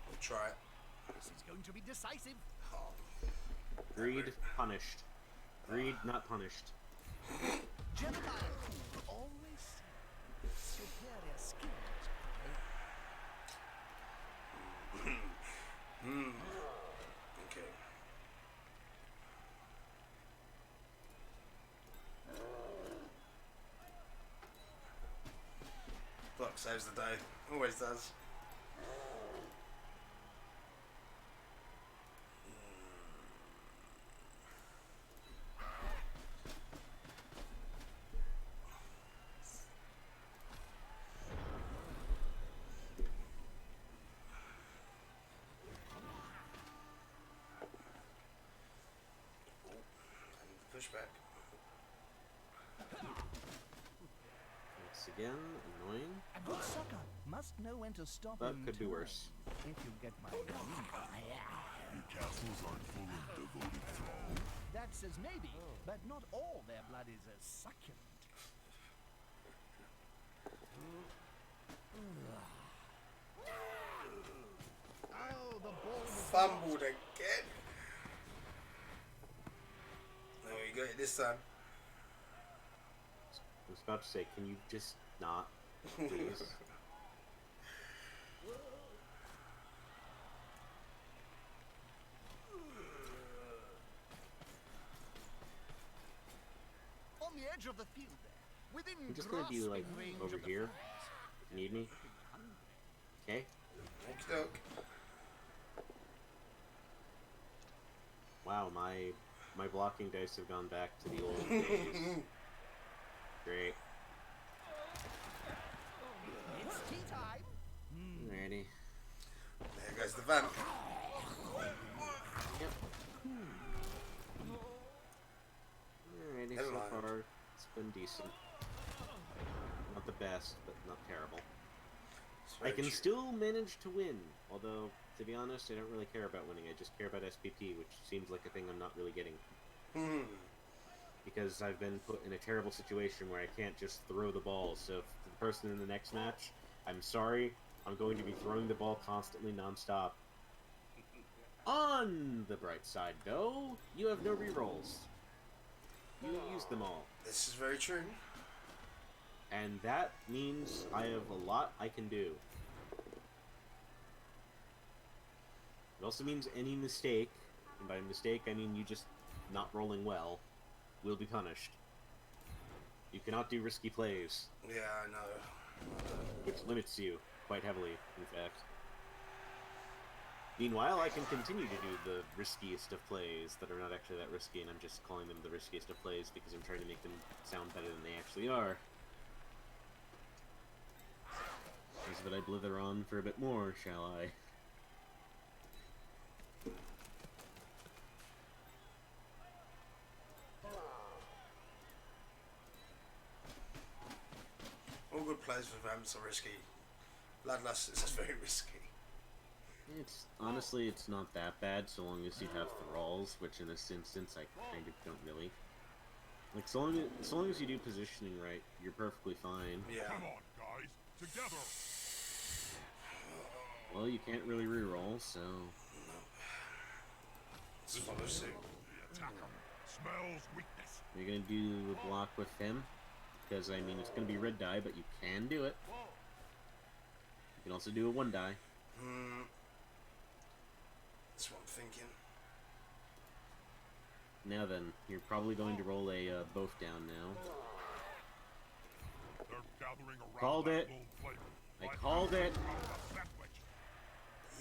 [SPEAKER 1] We'll try it.
[SPEAKER 3] This is going to be decisive.
[SPEAKER 1] Oh.
[SPEAKER 4] Greed punished. Greed not punished.
[SPEAKER 3] Jeremiah always said superior skills.
[SPEAKER 1] Okay. Block saves the day. Always does. Pushback.
[SPEAKER 4] Once again, annoying.
[SPEAKER 3] A good sucker must know when to stop.
[SPEAKER 4] But
[SPEAKER 3] in
[SPEAKER 4] could be
[SPEAKER 3] time,
[SPEAKER 4] worse.
[SPEAKER 3] If you get my meaning.
[SPEAKER 2] Your castles aren't full of devoted thralls.
[SPEAKER 3] That says maybe, but not all their blood is as succulent. Oh, the ball was
[SPEAKER 1] Fumbled again. No, you got it this time.
[SPEAKER 4] I was about to say, can you just not, please?
[SPEAKER 3] on the edge of the field there, within
[SPEAKER 4] I'm just gonna be like
[SPEAKER 3] grasping range
[SPEAKER 4] over
[SPEAKER 3] of the
[SPEAKER 4] here.
[SPEAKER 3] flags.
[SPEAKER 4] Need me? Okay.
[SPEAKER 1] Okie doke.
[SPEAKER 4] Wow, my blocking dice have gone back to the old days. Great.
[SPEAKER 3] It's tea time.
[SPEAKER 4] Alrighty.
[SPEAKER 1] There goes the vamp.
[SPEAKER 4] Yep. Alrighty,
[SPEAKER 1] Never
[SPEAKER 4] so
[SPEAKER 1] mind.
[SPEAKER 4] far it's been decent. Not the best, but not terrible.
[SPEAKER 1] It's
[SPEAKER 4] I
[SPEAKER 1] very
[SPEAKER 4] can
[SPEAKER 1] true.
[SPEAKER 4] still manage to win, although, to be honest, I don't really care about winning. I just care about SPP, which seems like a thing I'm not really getting. because I've been put in a terrible situation where I can't just throw the ball. So for the person in the next match, I'm sorry, I'm going to be throwing the ball constantly non-stop. On the bright side, though, you have no rerolls. You used them all.
[SPEAKER 1] This is very true.
[SPEAKER 4] And that means I have a lot I can do. It also means any mistake, and by mistake I mean you just not rolling well, will be punished. You cannot do risky plays.
[SPEAKER 1] Yeah, I know.
[SPEAKER 4] Which limits you quite heavily, in fact. Meanwhile, I can continue to do the riskiest of plays that are not actually that risky, and I'm just calling them the riskiest of plays because I'm trying to make them sound better than they actually are. Is that I blither on for a bit more, shall I?
[SPEAKER 1] All good plays for Rams are risky. Bloodlust is very risky.
[SPEAKER 4] It's honestly, it's not that bad so long as you have thralls, which in this instance I kind of don't really. Like so long as you do positioning right, you're perfectly fine.
[SPEAKER 1] Yeah.
[SPEAKER 2] Come on, guys, together.
[SPEAKER 4] Well, you can't really reroll, so
[SPEAKER 1] Let's follow suit.
[SPEAKER 2] The attacker smells weakness.
[SPEAKER 4] you're gonna do a block with him, because I mean it's gonna be red die, but you can do it. You can also do a 1 die.
[SPEAKER 1] That's what I'm thinking.
[SPEAKER 4] Now then, you're probably going to roll a both down now.
[SPEAKER 2] They're gathering around
[SPEAKER 4] Called
[SPEAKER 2] that
[SPEAKER 4] it.
[SPEAKER 2] little flavor.
[SPEAKER 4] I
[SPEAKER 2] Like
[SPEAKER 4] called it.
[SPEAKER 2] around a sandwich.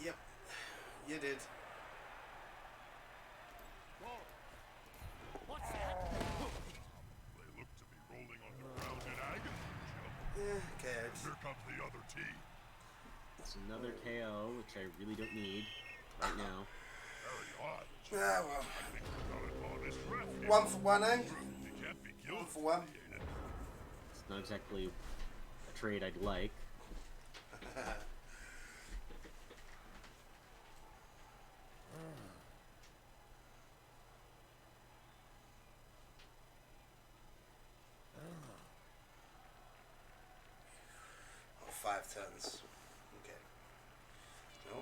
[SPEAKER 1] Yep. You did.
[SPEAKER 2] They look to be rolling on the ground in agony.
[SPEAKER 1] Yeah, okay.
[SPEAKER 2] Here comes the other team.
[SPEAKER 4] It's another KO, which I really don't need right now.
[SPEAKER 2] Very odd.
[SPEAKER 1] Ah, well.
[SPEAKER 2] I think we're not on this ref here.
[SPEAKER 1] 1 for 1, eh?
[SPEAKER 2] You can't be killed.
[SPEAKER 1] 1 for 1.
[SPEAKER 4] It's not exactly a trade I'd like.
[SPEAKER 1] Oh, 5 turns. Okay. Oh.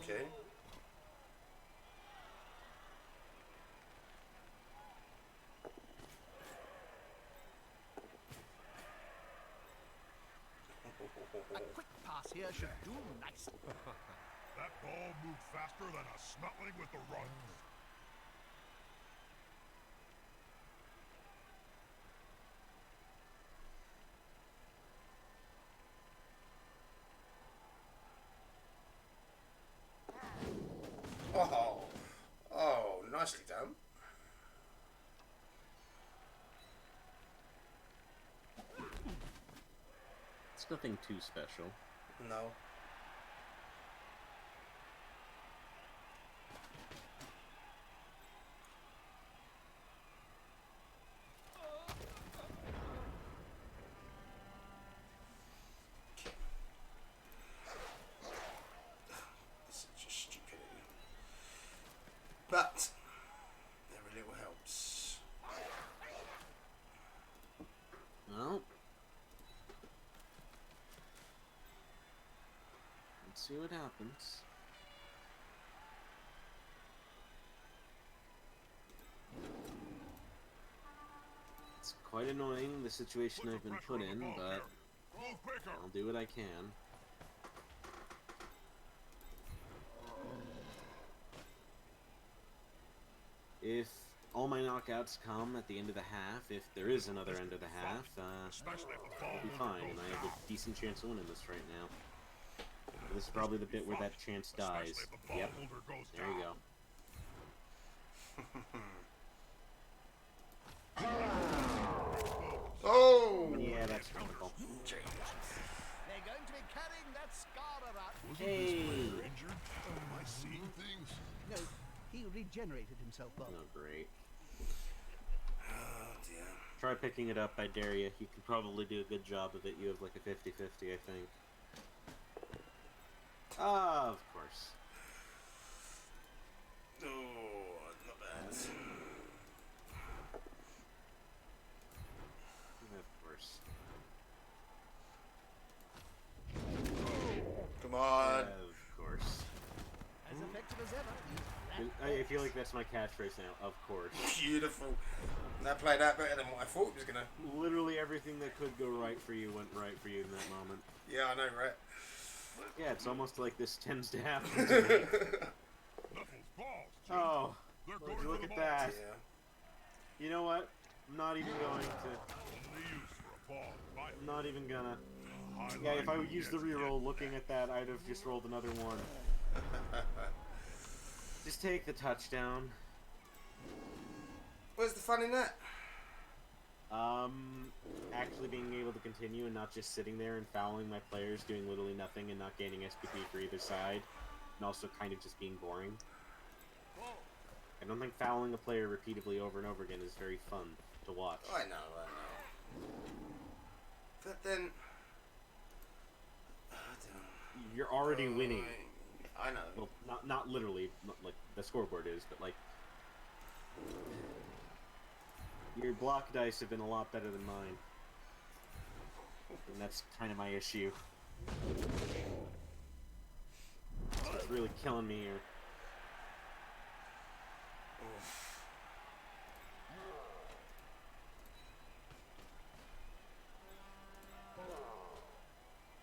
[SPEAKER 1] Okay.
[SPEAKER 3] A quick pass here should do nicely.
[SPEAKER 2] That ball moved faster than a snuttling with the run.
[SPEAKER 1] Oh. Oh, nicely done.
[SPEAKER 4] It's nothing too special.
[SPEAKER 1] No. This is just stupidity. But every little helps.
[SPEAKER 4] Well, let's see what happens. It's quite annoying, the situation
[SPEAKER 2] Put
[SPEAKER 4] I've
[SPEAKER 2] the
[SPEAKER 4] been
[SPEAKER 2] pressure
[SPEAKER 4] put
[SPEAKER 2] on the
[SPEAKER 4] in,
[SPEAKER 2] ball
[SPEAKER 4] but
[SPEAKER 2] here. Move quicker.
[SPEAKER 4] I'll do what I can. If all my knockouts come at the end of the half, if there is another end of the half,
[SPEAKER 2] Especially if the ball
[SPEAKER 4] I'll be
[SPEAKER 2] holder
[SPEAKER 4] fine,
[SPEAKER 2] goes
[SPEAKER 4] and I have
[SPEAKER 2] down.
[SPEAKER 4] a decent chance of winning this right now. This is probably the bit where that chance dies.
[SPEAKER 2] Especially if the ball
[SPEAKER 4] Yep,
[SPEAKER 2] holder goes
[SPEAKER 4] there you
[SPEAKER 2] down.
[SPEAKER 4] go.
[SPEAKER 1] Oh!
[SPEAKER 4] Yeah, that's typical.
[SPEAKER 3] They're going to be carrying that scar around.
[SPEAKER 4] Hey!
[SPEAKER 2] Injured? Am I seeing things?
[SPEAKER 3] No, he regenerated himself, Bob.
[SPEAKER 4] Oh, great. Try picking it up, I dare you. You could probably do a good job of it. You have like a 50-50, I think. Ah, of course.
[SPEAKER 1] Oh, not bad.
[SPEAKER 4] Of course.
[SPEAKER 1] Come on.
[SPEAKER 4] Of course.
[SPEAKER 3] As effective as ever.
[SPEAKER 4] I feel like that's my catchphrase now. Of course.
[SPEAKER 1] Beautiful. That played out better than what I thought it was gonna.
[SPEAKER 4] Literally everything that could go right for you went right for you in that moment.
[SPEAKER 1] Yeah, I know, right?
[SPEAKER 4] Yeah, it's almost like this tends to happen to me.
[SPEAKER 2] Knuckles, balls, Jim.
[SPEAKER 4] Oh,
[SPEAKER 2] They're
[SPEAKER 4] would
[SPEAKER 2] going
[SPEAKER 4] you
[SPEAKER 2] for
[SPEAKER 4] look
[SPEAKER 2] the
[SPEAKER 4] at
[SPEAKER 2] ball.
[SPEAKER 4] that.
[SPEAKER 1] Yeah.
[SPEAKER 4] You know what? I'm not even going to.
[SPEAKER 2] Only use for a ball. Bye.
[SPEAKER 4] I'm not even gonna.
[SPEAKER 2] Highlight
[SPEAKER 4] Yeah, if I would
[SPEAKER 2] who
[SPEAKER 4] use the
[SPEAKER 2] gets
[SPEAKER 4] reroll looking at that, I'd have just rolled another one. Just take the touchdown.
[SPEAKER 1] Where's the fun in that?
[SPEAKER 4] Actually being able to continue and not just sitting there and fouling my players, doing literally nothing and not gaining SPP for either side, and also kind of just being boring. I don't think fouling a player repeatedly over and over again is very fun to watch.
[SPEAKER 1] I know. But then...
[SPEAKER 4] You're already winning.
[SPEAKER 1] I know.
[SPEAKER 4] Well, not literally, like the scoreboard is, but like... Your block dice have been a lot better than mine. And that's kind of my issue. It's really killing me here.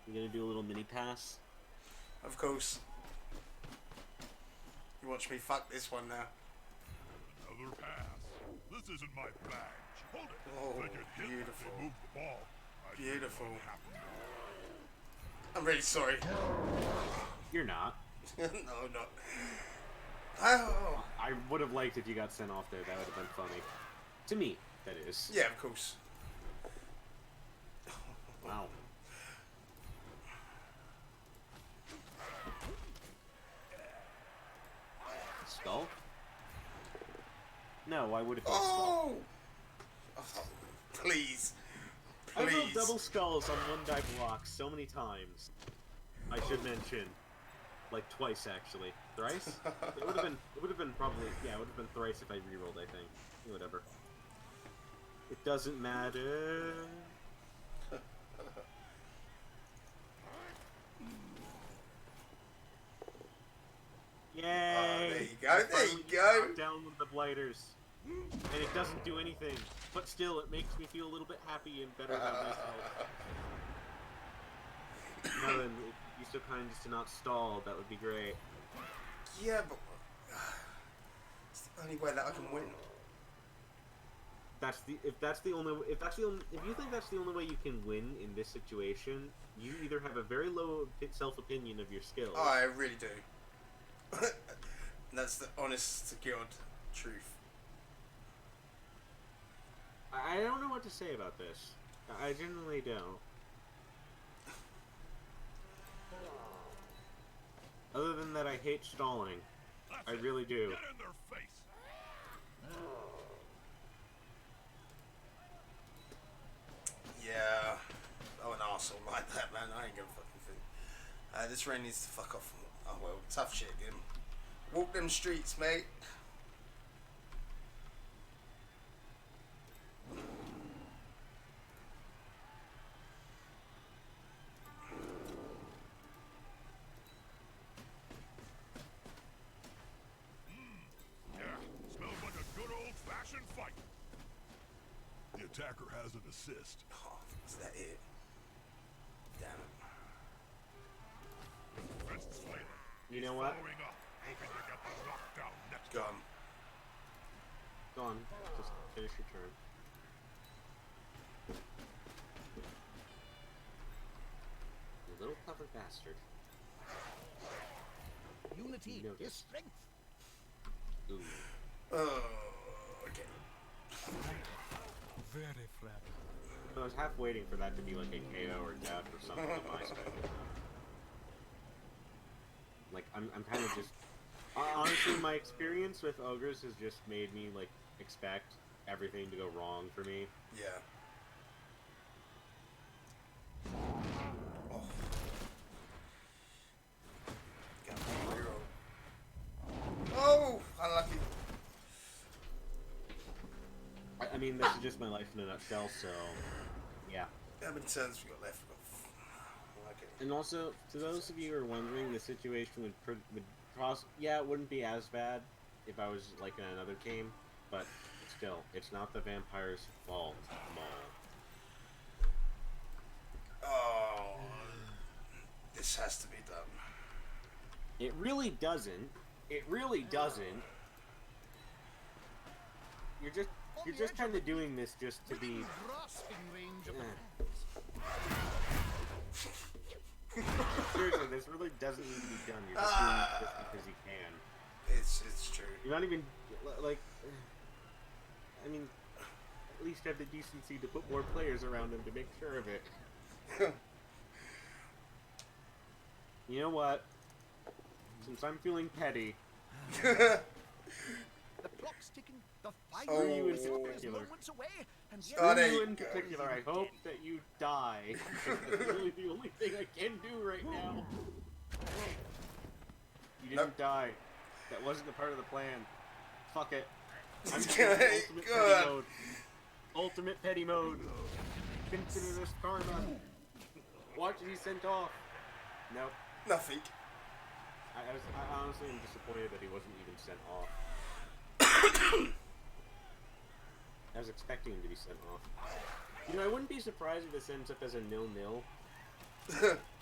[SPEAKER 4] You gonna do a little mini pass?
[SPEAKER 1] Of course. You watch me fuck this one now.
[SPEAKER 2] Another pass. This isn't my badge. Hold it.
[SPEAKER 1] Oh,
[SPEAKER 2] They get hit.
[SPEAKER 1] beautiful.
[SPEAKER 2] They move the ball. I see
[SPEAKER 1] Beautiful.
[SPEAKER 2] what happened.
[SPEAKER 1] I'm really sorry.
[SPEAKER 4] You're not.
[SPEAKER 1] No, I'm not. Oh.
[SPEAKER 4] I would have liked if you got sent off there. That would have been funny. To me, that is.
[SPEAKER 1] Yeah, of course.
[SPEAKER 4] Wow. Skull? No, I would have been skull.
[SPEAKER 1] Oh, please.
[SPEAKER 4] I've rolled
[SPEAKER 1] Please.
[SPEAKER 4] double skulls on one die block so many times. I should mention, like twice actually. Thrice? It would have been probably, yeah, it would have been thrice if I rerolled, I think. Whatever. It doesn't matter. Yay!
[SPEAKER 1] there you go, there you
[SPEAKER 4] Finally
[SPEAKER 1] go.
[SPEAKER 4] knocked down with the blighters. And it doesn't do anything. But still, it makes me feel a little bit happy and better about myself. No, then, you still kind of just to not stall, that would be great.
[SPEAKER 1] Yeah, but it's the only way that I can win.
[SPEAKER 4] If you think that's the only way you can win in this situation, you either have a very low self-opinion of your skills.
[SPEAKER 1] Oh, I really do. That's the honest to God truth.
[SPEAKER 4] I don't know what to say about this. I genuinely don't. Other than that, I hate stalling.
[SPEAKER 2] That's
[SPEAKER 4] I
[SPEAKER 2] it.
[SPEAKER 4] really do.
[SPEAKER 2] Get in their face.
[SPEAKER 1] Yeah, I'm an arsehole like that, man. I ain't gonna fucking think. This rain needs to fuck off. Oh well, tough shit, Gim. Walk them streets, mate.
[SPEAKER 2] Yeah, smells like a good old-fashioned fight. The attacker has an assist.
[SPEAKER 1] Oh, is that it? Damn it.
[SPEAKER 2] Defense is flailing.
[SPEAKER 4] You know what?
[SPEAKER 2] Following up, hoping to get the knockdown next
[SPEAKER 1] Gone.
[SPEAKER 4] Go on. Just finish your turn. You little clever bastard.
[SPEAKER 3] Unity
[SPEAKER 4] No,
[SPEAKER 3] is strength.
[SPEAKER 4] Ooh.
[SPEAKER 1] Oh, okay.
[SPEAKER 5] Very flat.
[SPEAKER 4] I was half waiting for that to be like a KO or death or something in my spec. Like, I'm kind of just... Honestly, my experience with ogres has just made me, like, expect everything to go wrong for me.
[SPEAKER 1] Yeah. Oh. Got a reroll. Oh, unlucky.
[SPEAKER 4] I mean, this is just my life in a nutshell, so yeah.
[SPEAKER 1] How many turns we got left? Okay.
[SPEAKER 4] And also, to those of you who are wondering, the situation would it wouldn't be as bad if I was like in another game, but still, it's not the vampire's fault, Maul.
[SPEAKER 1] Oh, this has to be done.
[SPEAKER 4] It really doesn't. It really doesn't. You're just kind of doing this just to be. Seriously, this really doesn't need to be done. You're just doing it just because you can.
[SPEAKER 1] It's true.
[SPEAKER 4] You're not even like. I mean, at least have the decency to put more players around him to make sure of it. You know what? Since I'm feeling petty.
[SPEAKER 5] The clock's ticking. The fight
[SPEAKER 1] Oh.
[SPEAKER 4] You in
[SPEAKER 5] is
[SPEAKER 4] particular.
[SPEAKER 5] moments away, and yet
[SPEAKER 1] Oh,
[SPEAKER 4] For
[SPEAKER 1] there
[SPEAKER 4] you
[SPEAKER 1] you
[SPEAKER 4] in
[SPEAKER 1] go.
[SPEAKER 4] particular, I hope that you die. That's really the only thing I can do right now. You didn't
[SPEAKER 1] Nope.
[SPEAKER 4] die. That wasn't a part of the plan. Fuck it. I'm just
[SPEAKER 1] Good.
[SPEAKER 4] in ultimate
[SPEAKER 1] Good.
[SPEAKER 4] petty mode. Ultimate petty mode. Consider this karma. Watch it, he's sent off. Nope.
[SPEAKER 1] Nothing.
[SPEAKER 4] I honestly am disappointed that he wasn't even sent off. I was expecting him to be sent off. You know, I wouldn't be surprised if this ends up as a 0-0.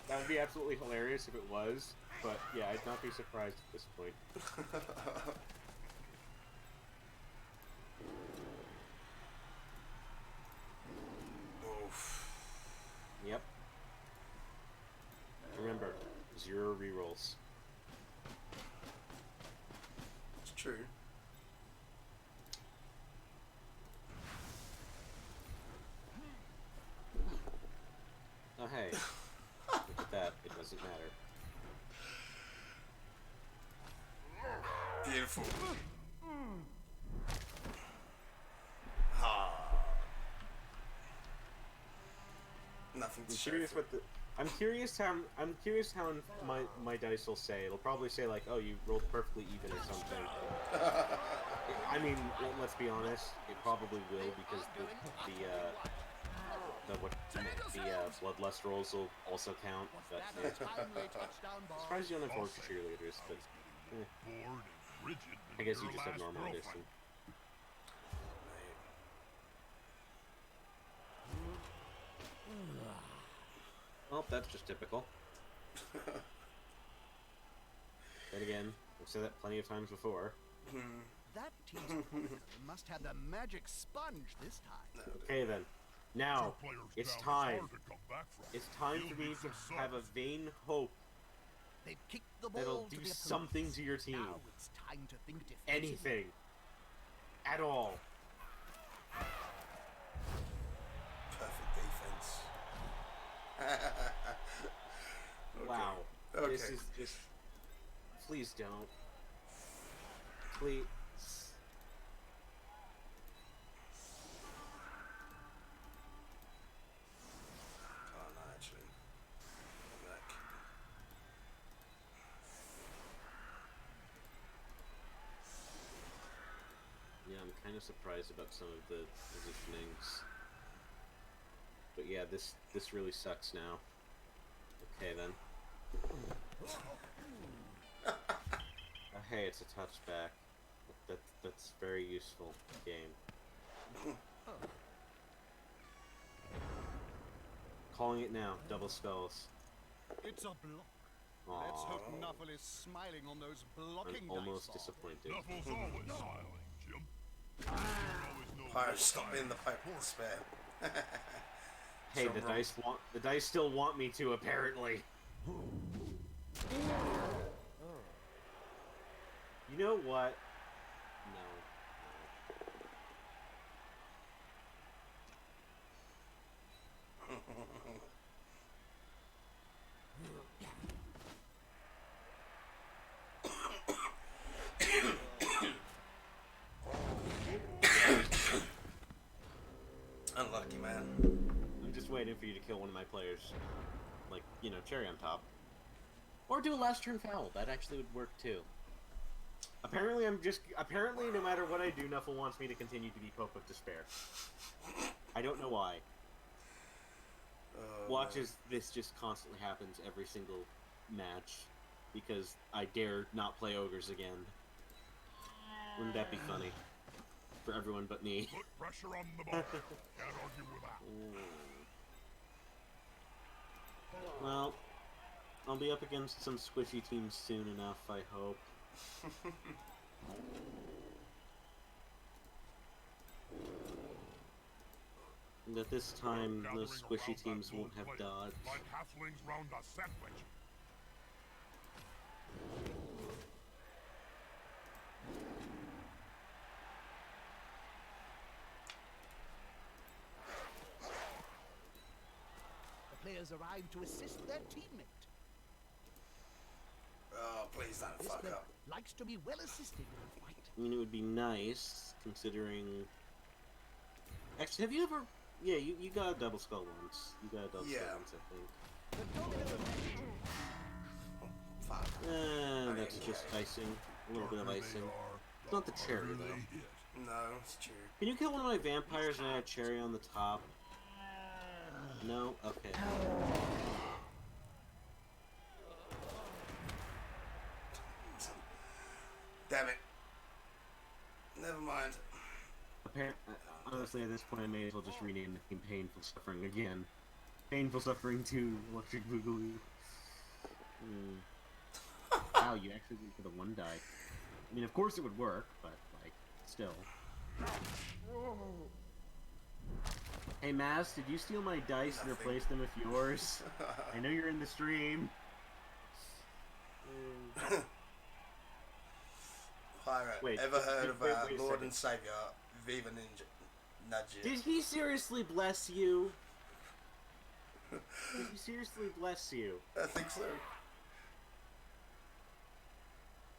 [SPEAKER 4] That would be absolutely hilarious if it was. But yeah, I'd not be surprised at this point.
[SPEAKER 1] Oof.
[SPEAKER 4] Yep. Remember, 0 rerolls.
[SPEAKER 1] It's true.
[SPEAKER 4] Oh hey, look at that. It doesn't matter.
[SPEAKER 1] Beautiful. Ah. Nothing to
[SPEAKER 4] I'm
[SPEAKER 1] show
[SPEAKER 4] curious
[SPEAKER 1] for
[SPEAKER 4] what the. I'm curious how my dice will say. It'll probably say like, "Oh, you rolled perfectly even" or something. I mean, let's be honest. It probably will because the bloodlust rolls will also count. But yeah. Surprised you don't have orc cheerleaders, but
[SPEAKER 2] Bored and rigid
[SPEAKER 4] I
[SPEAKER 2] than
[SPEAKER 4] guess you
[SPEAKER 2] your
[SPEAKER 4] just have
[SPEAKER 2] last
[SPEAKER 4] normal
[SPEAKER 2] girlfriend.
[SPEAKER 4] edition. Well, that's just typical. Then again, I've said that plenty of times before.
[SPEAKER 5] that teaser must have the magic sponge this time.
[SPEAKER 4] Okay then. Now,
[SPEAKER 2] Two players
[SPEAKER 4] it's
[SPEAKER 2] down is
[SPEAKER 4] time.
[SPEAKER 2] hard to come back from.
[SPEAKER 4] It's time
[SPEAKER 2] You'll
[SPEAKER 4] for me
[SPEAKER 2] need
[SPEAKER 4] to
[SPEAKER 2] some
[SPEAKER 4] have a
[SPEAKER 2] subs.
[SPEAKER 4] vain hope
[SPEAKER 5] They've kicked the ball
[SPEAKER 4] that'll
[SPEAKER 5] to
[SPEAKER 4] do
[SPEAKER 5] the opponents.
[SPEAKER 4] something to your team.
[SPEAKER 5] Now it's time to think defensively.
[SPEAKER 4] Anything. At all.
[SPEAKER 1] perfect defense. Okay.
[SPEAKER 4] Wow.
[SPEAKER 1] Okay.
[SPEAKER 4] This is just... Please don't. Please.
[SPEAKER 1] Oh no, actually. Go back.
[SPEAKER 4] Yeah, I'm kind of surprised about some of the positionings. But yeah, this really sucks now. Okay then. Oh, hey, it's a touchback. That's very useful game. Calling it now. Double skulls.
[SPEAKER 5] It's a block.
[SPEAKER 4] Aww.
[SPEAKER 5] Let's hope Nuffle is smiling on those blocking
[SPEAKER 4] I'm almost
[SPEAKER 5] dice.
[SPEAKER 4] disappointed.
[SPEAKER 2] Nuffle's always smiling, Jim. You always know
[SPEAKER 1] Pirate,
[SPEAKER 2] when
[SPEAKER 1] stop
[SPEAKER 2] it's
[SPEAKER 1] being the
[SPEAKER 2] time.
[SPEAKER 1] pipe of despair.
[SPEAKER 4] Hey,
[SPEAKER 1] So
[SPEAKER 4] the
[SPEAKER 1] wrong.
[SPEAKER 4] dice still want me to, apparently. You know what? No. Like, you know, cherry on top. Or do a last turn foul. That actually would work too. Apparently, no matter what I do, Nuffle wants me to continue to be Pope of Despair. I don't know why. Watch as this just constantly happens every single match, because I dare not play ogres again. Wouldn't that be funny? For everyone but me.
[SPEAKER 2] Put pressure on the bar. Can't argue with that.
[SPEAKER 4] Well, I'll be up against some squishy teams soon enough, I hope. And at this time, those squishy teams won't have dodge.
[SPEAKER 2] Like halflings round a sandwich.
[SPEAKER 3] The players arrive to assist their teammate.
[SPEAKER 1] Oh, please don't
[SPEAKER 3] This
[SPEAKER 1] fuck
[SPEAKER 3] player
[SPEAKER 1] up.
[SPEAKER 3] likes to be well assisted in a fight.
[SPEAKER 4] I mean, it would be nice, considering... Actually, have you ever... Yeah, you got a double skull once. You got a double skull once, I think.
[SPEAKER 3] The domino effect.
[SPEAKER 1] Fuck.
[SPEAKER 4] That's just icing. A little bit of icing. It's not the cherry, though.
[SPEAKER 1] No, it's true.
[SPEAKER 4] Can you kill one of my vampires and add cherry on the top? No? Okay.
[SPEAKER 1] Damn it. Never mind.
[SPEAKER 4] Honestly, at this point, I may as well just rename the team Painful Suffering again. Painful Suffering 2, Electric Boogaloo. Wow, you actually went for the one die. I mean, of course it would work, but, like, still. Hey, Maz, did you steal my dice and replace them with yours? I know you're in the stream.
[SPEAKER 1] Pirate,
[SPEAKER 4] Wait,
[SPEAKER 1] ever heard of
[SPEAKER 4] wait
[SPEAKER 1] our
[SPEAKER 4] a
[SPEAKER 1] Lord
[SPEAKER 4] second.
[SPEAKER 1] and Saviour, Viva Ninja? Nudge
[SPEAKER 4] Did he seriously bless you? Did he seriously bless you?
[SPEAKER 1] I think so.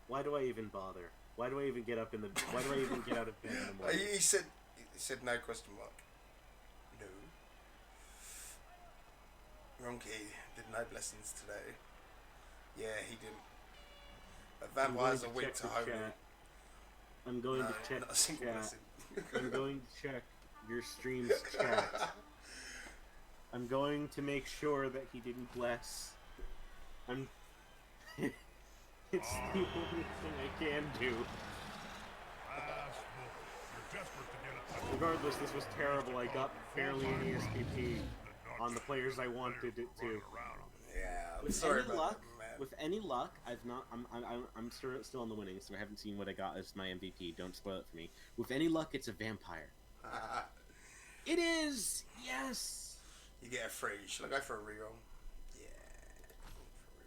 [SPEAKER 4] Why do I even bother? Why do I even get up in the... Why do I even get out of bed in the morning?
[SPEAKER 1] He said no question mark. No. Ronky did no blessings today. Yeah, he didn't. But vampires are weak to holy.
[SPEAKER 4] I'm going
[SPEAKER 1] No,
[SPEAKER 4] to check
[SPEAKER 1] not a single
[SPEAKER 4] chat.
[SPEAKER 1] blessing.
[SPEAKER 4] I'm going to check your stream's chat. I'm going to make sure that he didn't bless. I'm... It's the only thing I can do.
[SPEAKER 2] You're desperate to get a
[SPEAKER 4] Regardless, this was terrible. I got barely any SPP on the players I wanted it to.
[SPEAKER 1] Yeah, I'm
[SPEAKER 4] With
[SPEAKER 1] sorry
[SPEAKER 4] any
[SPEAKER 1] about
[SPEAKER 4] luck,
[SPEAKER 1] that, man.
[SPEAKER 4] with any luck, I'm still on the winning, so I haven't seen what I got as my MVP. Don't spoil it for me. With any luck, it's a vampire. It is! Yes!
[SPEAKER 1] You get a free. Should I go for a reroll? Yeah.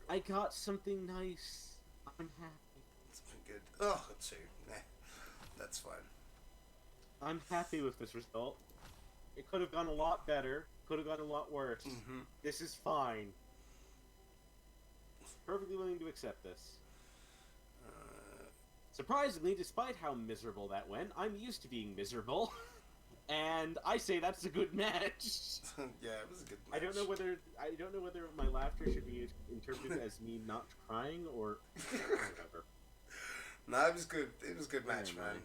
[SPEAKER 4] I got something nice. I'm happy.
[SPEAKER 1] Something good. Oh, a 2. Nah, that's fine.
[SPEAKER 4] I'm happy with this result. It could have gone a lot better. Could have gone a lot worse. This is fine. Perfectly willing to accept this. Surprisingly, despite how miserable that went, I'm used to being miserable. And I say that's a good match.
[SPEAKER 1] Yeah, it was a good match.
[SPEAKER 4] I don't know whether my laughter should be interpreted as me not crying or whatever.
[SPEAKER 1] No, it was good. It was a good match, man.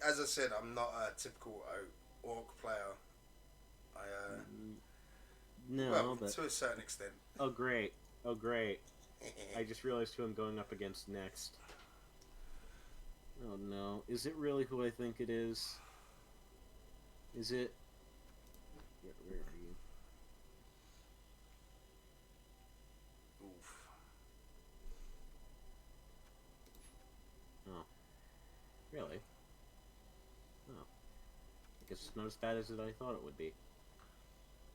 [SPEAKER 1] As I said, I'm not a typical orc player.
[SPEAKER 4] No,
[SPEAKER 1] well,
[SPEAKER 4] but
[SPEAKER 1] to a certain extent.
[SPEAKER 4] oh great. I just realized who I'm going up against next. Oh no, is it really who I think it is? Is it? Where are you?
[SPEAKER 1] Oof.
[SPEAKER 4] Oh. Really? Oh. I guess it's not as bad as I thought it would be.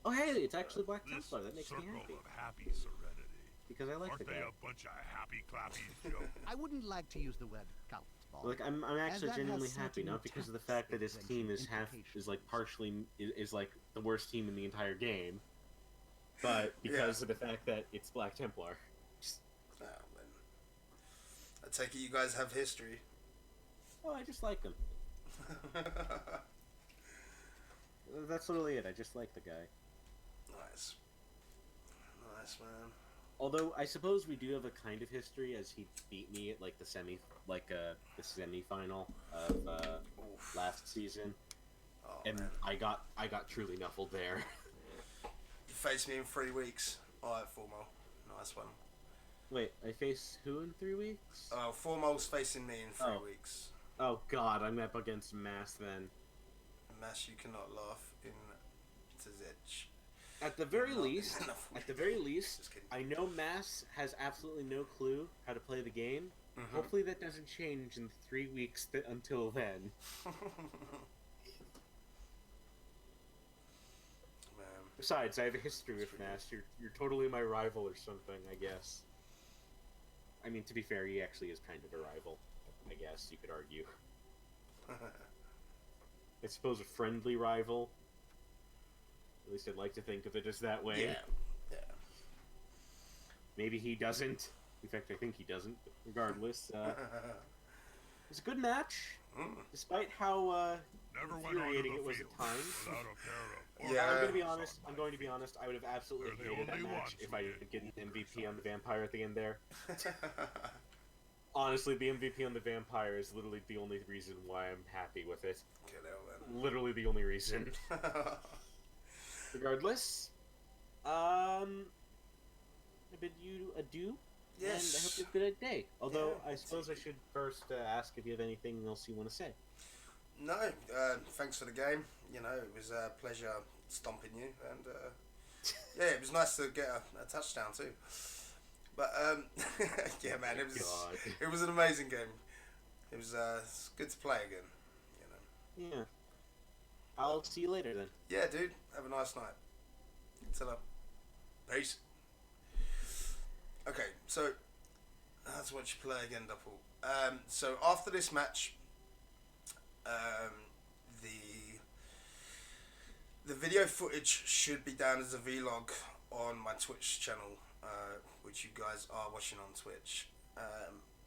[SPEAKER 4] Oh hey, it's actually Black
[SPEAKER 2] This
[SPEAKER 4] Templar. That makes me
[SPEAKER 2] circle
[SPEAKER 4] happy.
[SPEAKER 2] of happy serenity.
[SPEAKER 4] Because I like
[SPEAKER 2] Aren't
[SPEAKER 4] the
[SPEAKER 2] they
[SPEAKER 4] guy.
[SPEAKER 2] a bunch of happy clappies, Joe?
[SPEAKER 3] I wouldn't like to use the word cult, Bob.
[SPEAKER 4] Like I'm actually
[SPEAKER 3] that
[SPEAKER 4] genuinely
[SPEAKER 3] has
[SPEAKER 4] happy,
[SPEAKER 3] certain
[SPEAKER 4] not because of the fact that his team is like partially is like the worst team in the entire game, but because of the fact that it's Black Templar.
[SPEAKER 1] Oh, man. I take it you guys have history.
[SPEAKER 4] Oh, I just like him. That's literally it. I just like the guy.
[SPEAKER 1] Nice. nice, man.
[SPEAKER 4] Although I suppose we do have a kind of history, as he beat me at like the semi-final of
[SPEAKER 1] Oof.
[SPEAKER 4] last season,
[SPEAKER 1] Oh,
[SPEAKER 4] and
[SPEAKER 1] man.
[SPEAKER 4] I got truly knuffled there.
[SPEAKER 1] You face me in 3 weeks. Alright, Formal. Nice one.
[SPEAKER 4] Wait, I face who in 3 weeks?
[SPEAKER 1] Oh, Formal's facing me in 3 weeks.
[SPEAKER 4] Oh God, I'm up against Mass then.
[SPEAKER 1] Mash, you cannot laugh in Tzitch.
[SPEAKER 4] At the very
[SPEAKER 1] Not
[SPEAKER 4] least,
[SPEAKER 1] enough.
[SPEAKER 4] Just kidding. I know Mass has absolutely no clue how to play the game.
[SPEAKER 1] Mhm.
[SPEAKER 4] Hopefully that doesn't change in the 3 weeks until then.
[SPEAKER 1] Man.
[SPEAKER 4] Besides, I have a history with Mass. You're totally my rival or something, I guess. I mean, to be fair, he actually is kind of a rival, I guess you could argue. I suppose a friendly rival. At least I'd like to think of it as that way.
[SPEAKER 1] Yeah.
[SPEAKER 4] Maybe he doesn't. In fact, I think he doesn't. But regardless, it was a good match, despite how
[SPEAKER 2] Never went onto
[SPEAKER 4] infuriating
[SPEAKER 2] the
[SPEAKER 4] it was
[SPEAKER 2] field
[SPEAKER 4] at times.
[SPEAKER 2] without a pair of
[SPEAKER 1] Yeah.
[SPEAKER 4] I'm
[SPEAKER 2] organs
[SPEAKER 4] going to be
[SPEAKER 2] on
[SPEAKER 4] honest.
[SPEAKER 2] my
[SPEAKER 4] I'm going to
[SPEAKER 2] feet.
[SPEAKER 4] be honest. I would have absolutely
[SPEAKER 2] They're the
[SPEAKER 4] hated that
[SPEAKER 2] only
[SPEAKER 4] match
[SPEAKER 2] ones
[SPEAKER 4] if
[SPEAKER 2] who
[SPEAKER 4] I
[SPEAKER 2] did
[SPEAKER 4] didn't get an
[SPEAKER 2] pull
[SPEAKER 4] MVP
[SPEAKER 2] things
[SPEAKER 4] on the Vampire at the end there.
[SPEAKER 1] Yeah.
[SPEAKER 4] Honestly, the MVP on the Vampire is literally the only reason why I'm happy with it.
[SPEAKER 1] Good hell, man.
[SPEAKER 4] Literally the only reason. Regardless, I bid you adieu.
[SPEAKER 1] Yes.
[SPEAKER 4] And I hope you have a good day. Although,
[SPEAKER 1] Yeah,
[SPEAKER 4] I suppose I should first ask if you have anything else you want to say.
[SPEAKER 1] No, thanks for the game. You know, it was a pleasure stomping you, and yeah, it was nice to get a touchdown too. But yeah, man, it was an amazing game. It was it's good to play again. You know.
[SPEAKER 4] Yeah. I'll see you later then.
[SPEAKER 1] Yeah, dude. Have a nice night. Till then. Peace. Okay, so let's watch you play again, Doppel. So after this match, the video footage should be down as a vlog on my Twitch channel, which you guys are watching on Twitch.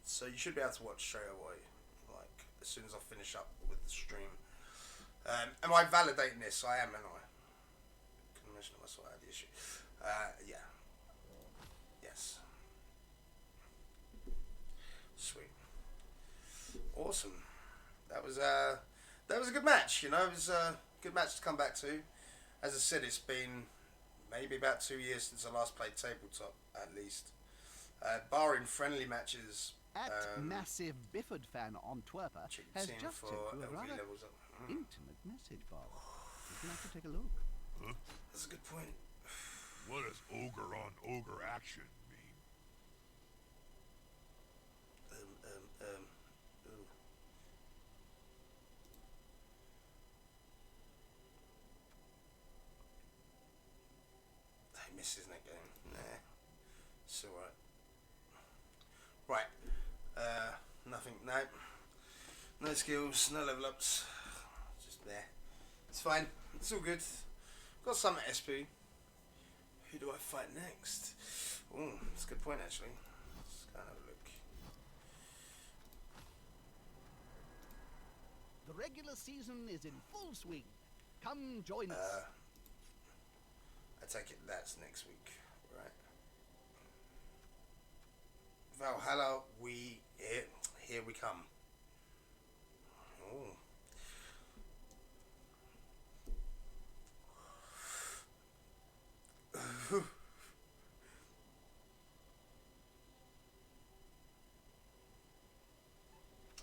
[SPEAKER 1] So you should be able to watch straight away, like as soon as I finish up with the stream. Am I validating this? I am, am I? Couldn't mention that's why I had the issue. Yeah. Yes. Sweet. Awesome. That was a good match. You know, it was a good match to come back to. As I said, it's been maybe about 2 years since I last played tabletop, at least. Barring friendly matches.
[SPEAKER 3] Massive Bifford fan on Twerper has
[SPEAKER 1] team
[SPEAKER 3] just
[SPEAKER 1] for
[SPEAKER 3] sent you a
[SPEAKER 1] LV
[SPEAKER 3] rather
[SPEAKER 1] levels up.
[SPEAKER 3] intimate message, Bob. Would you like to take a look?
[SPEAKER 2] Huh?
[SPEAKER 1] That's a good point.
[SPEAKER 2] What does ogre on ogre action mean?
[SPEAKER 1] Ooh. I missed his neck game. Nah. It's alright. Right. Nothing. No. No skills. No level ups. Just there. It's fine. It's all good. Got some at SP. Who do I fight next? Oh, that's a good point actually. Let's go and have a look.
[SPEAKER 3] The regular season is in full swing. Come join us.
[SPEAKER 1] I take it that's next week, right? Valhalla, here we come. Oh.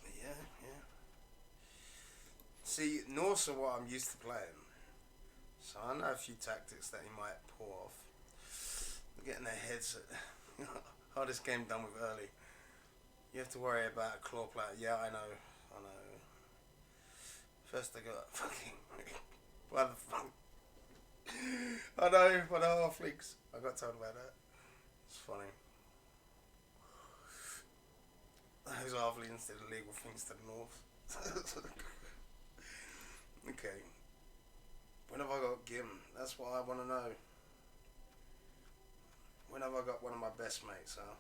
[SPEAKER 1] Yeah. See, Norse are what I'm used to playing. So I know a few tactics that he might pull off. They're getting their heads hardest game done with early. You have to worry about a claw player. Yeah, I know. First I got fucking what the fuck? I know, for the halflings. I got told about that. It's funny. Those halflings did illegal things to the north. Okay. When have I got Gim? That's what I want to know. When have I got one of my best mates, huh?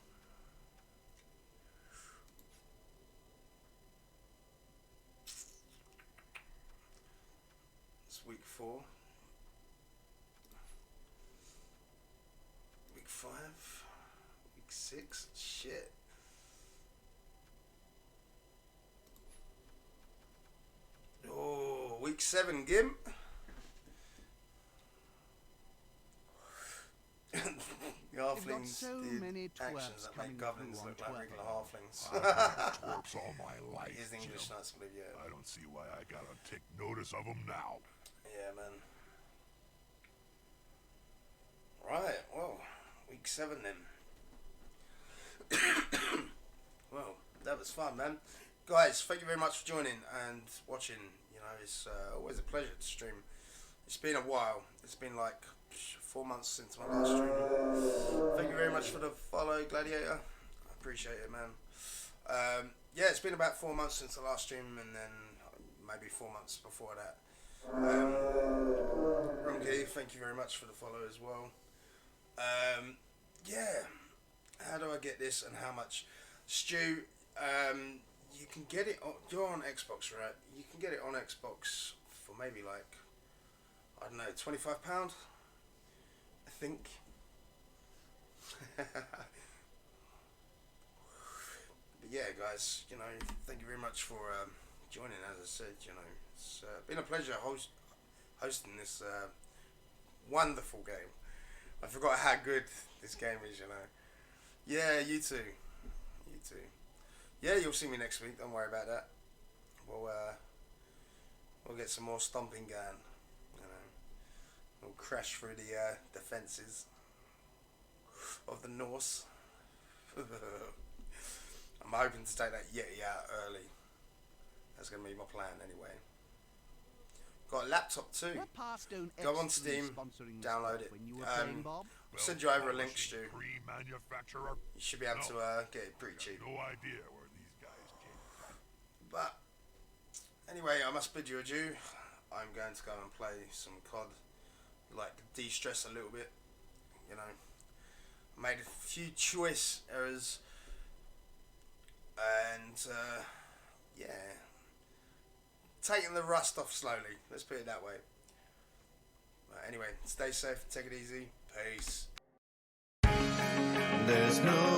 [SPEAKER 1] It's week 4. Week 5, week 6. Shit. Oh, week 7, Gimp. The halflings
[SPEAKER 3] so
[SPEAKER 1] did
[SPEAKER 3] many
[SPEAKER 1] actions that
[SPEAKER 3] twerps
[SPEAKER 1] make
[SPEAKER 3] coming
[SPEAKER 1] goblins
[SPEAKER 3] through
[SPEAKER 1] look
[SPEAKER 3] on
[SPEAKER 1] like
[SPEAKER 3] twerp.
[SPEAKER 1] regular halflings.
[SPEAKER 2] I've been twerps all my life,
[SPEAKER 1] His English
[SPEAKER 2] Jim.
[SPEAKER 1] nuts, believe, yeah.
[SPEAKER 2] I don't see why I gotta take notice of them now.
[SPEAKER 1] Yeah, man. Right, well, week 7 then. Well, that was fun, man. Guys, thank you very much for joining and watching. You know, it's always a pleasure to stream. It's been a while. It's been like 4 months since my last stream. Thank you very much for the follow, Gladiator. I appreciate it, man. Yeah, it's been about 4 months since the last stream, and then maybe 4 months before that. Rumkey, thank you very much for the follow as well. Yeah, how do I get this and how much? Stu, you can get it on, you're on Xbox, right? You can get it on Xbox for maybe like, I don't know, £25, I think. But yeah, guys, you know, thank you very much for joining. As I said, you know, it's been a pleasure hosting this wonderful game. I forgot how good this game is, you know. Yeah, you too. You too. Yeah, you'll see me next week. Don't worry about that. We'll get some more stomping going. You know, we'll crash through the defences of the Norse. I'm hoping to take that Yeti out early. That's going to be my plan anyway. Got a laptop too.
[SPEAKER 3] What past don't
[SPEAKER 1] Go on
[SPEAKER 3] extras
[SPEAKER 1] Steam,
[SPEAKER 3] sponsoring
[SPEAKER 1] download
[SPEAKER 3] stuff
[SPEAKER 1] it.
[SPEAKER 3] when you were playing, Bob?
[SPEAKER 1] I'll send you over a link,
[SPEAKER 2] Polishing
[SPEAKER 1] Stu.
[SPEAKER 2] cream manufacturer.
[SPEAKER 1] You should be able to get it pretty cheap.
[SPEAKER 2] No idea where these guys came from.
[SPEAKER 1] But anyway, I must bid you adieu. I'm going to go and play some COD, like de-stress a little bit. You know, made a few choice errors, and yeah, taking the rust off slowly. Let's put it that way. Anyway, stay safe, take it easy, peace.
[SPEAKER 6] There's no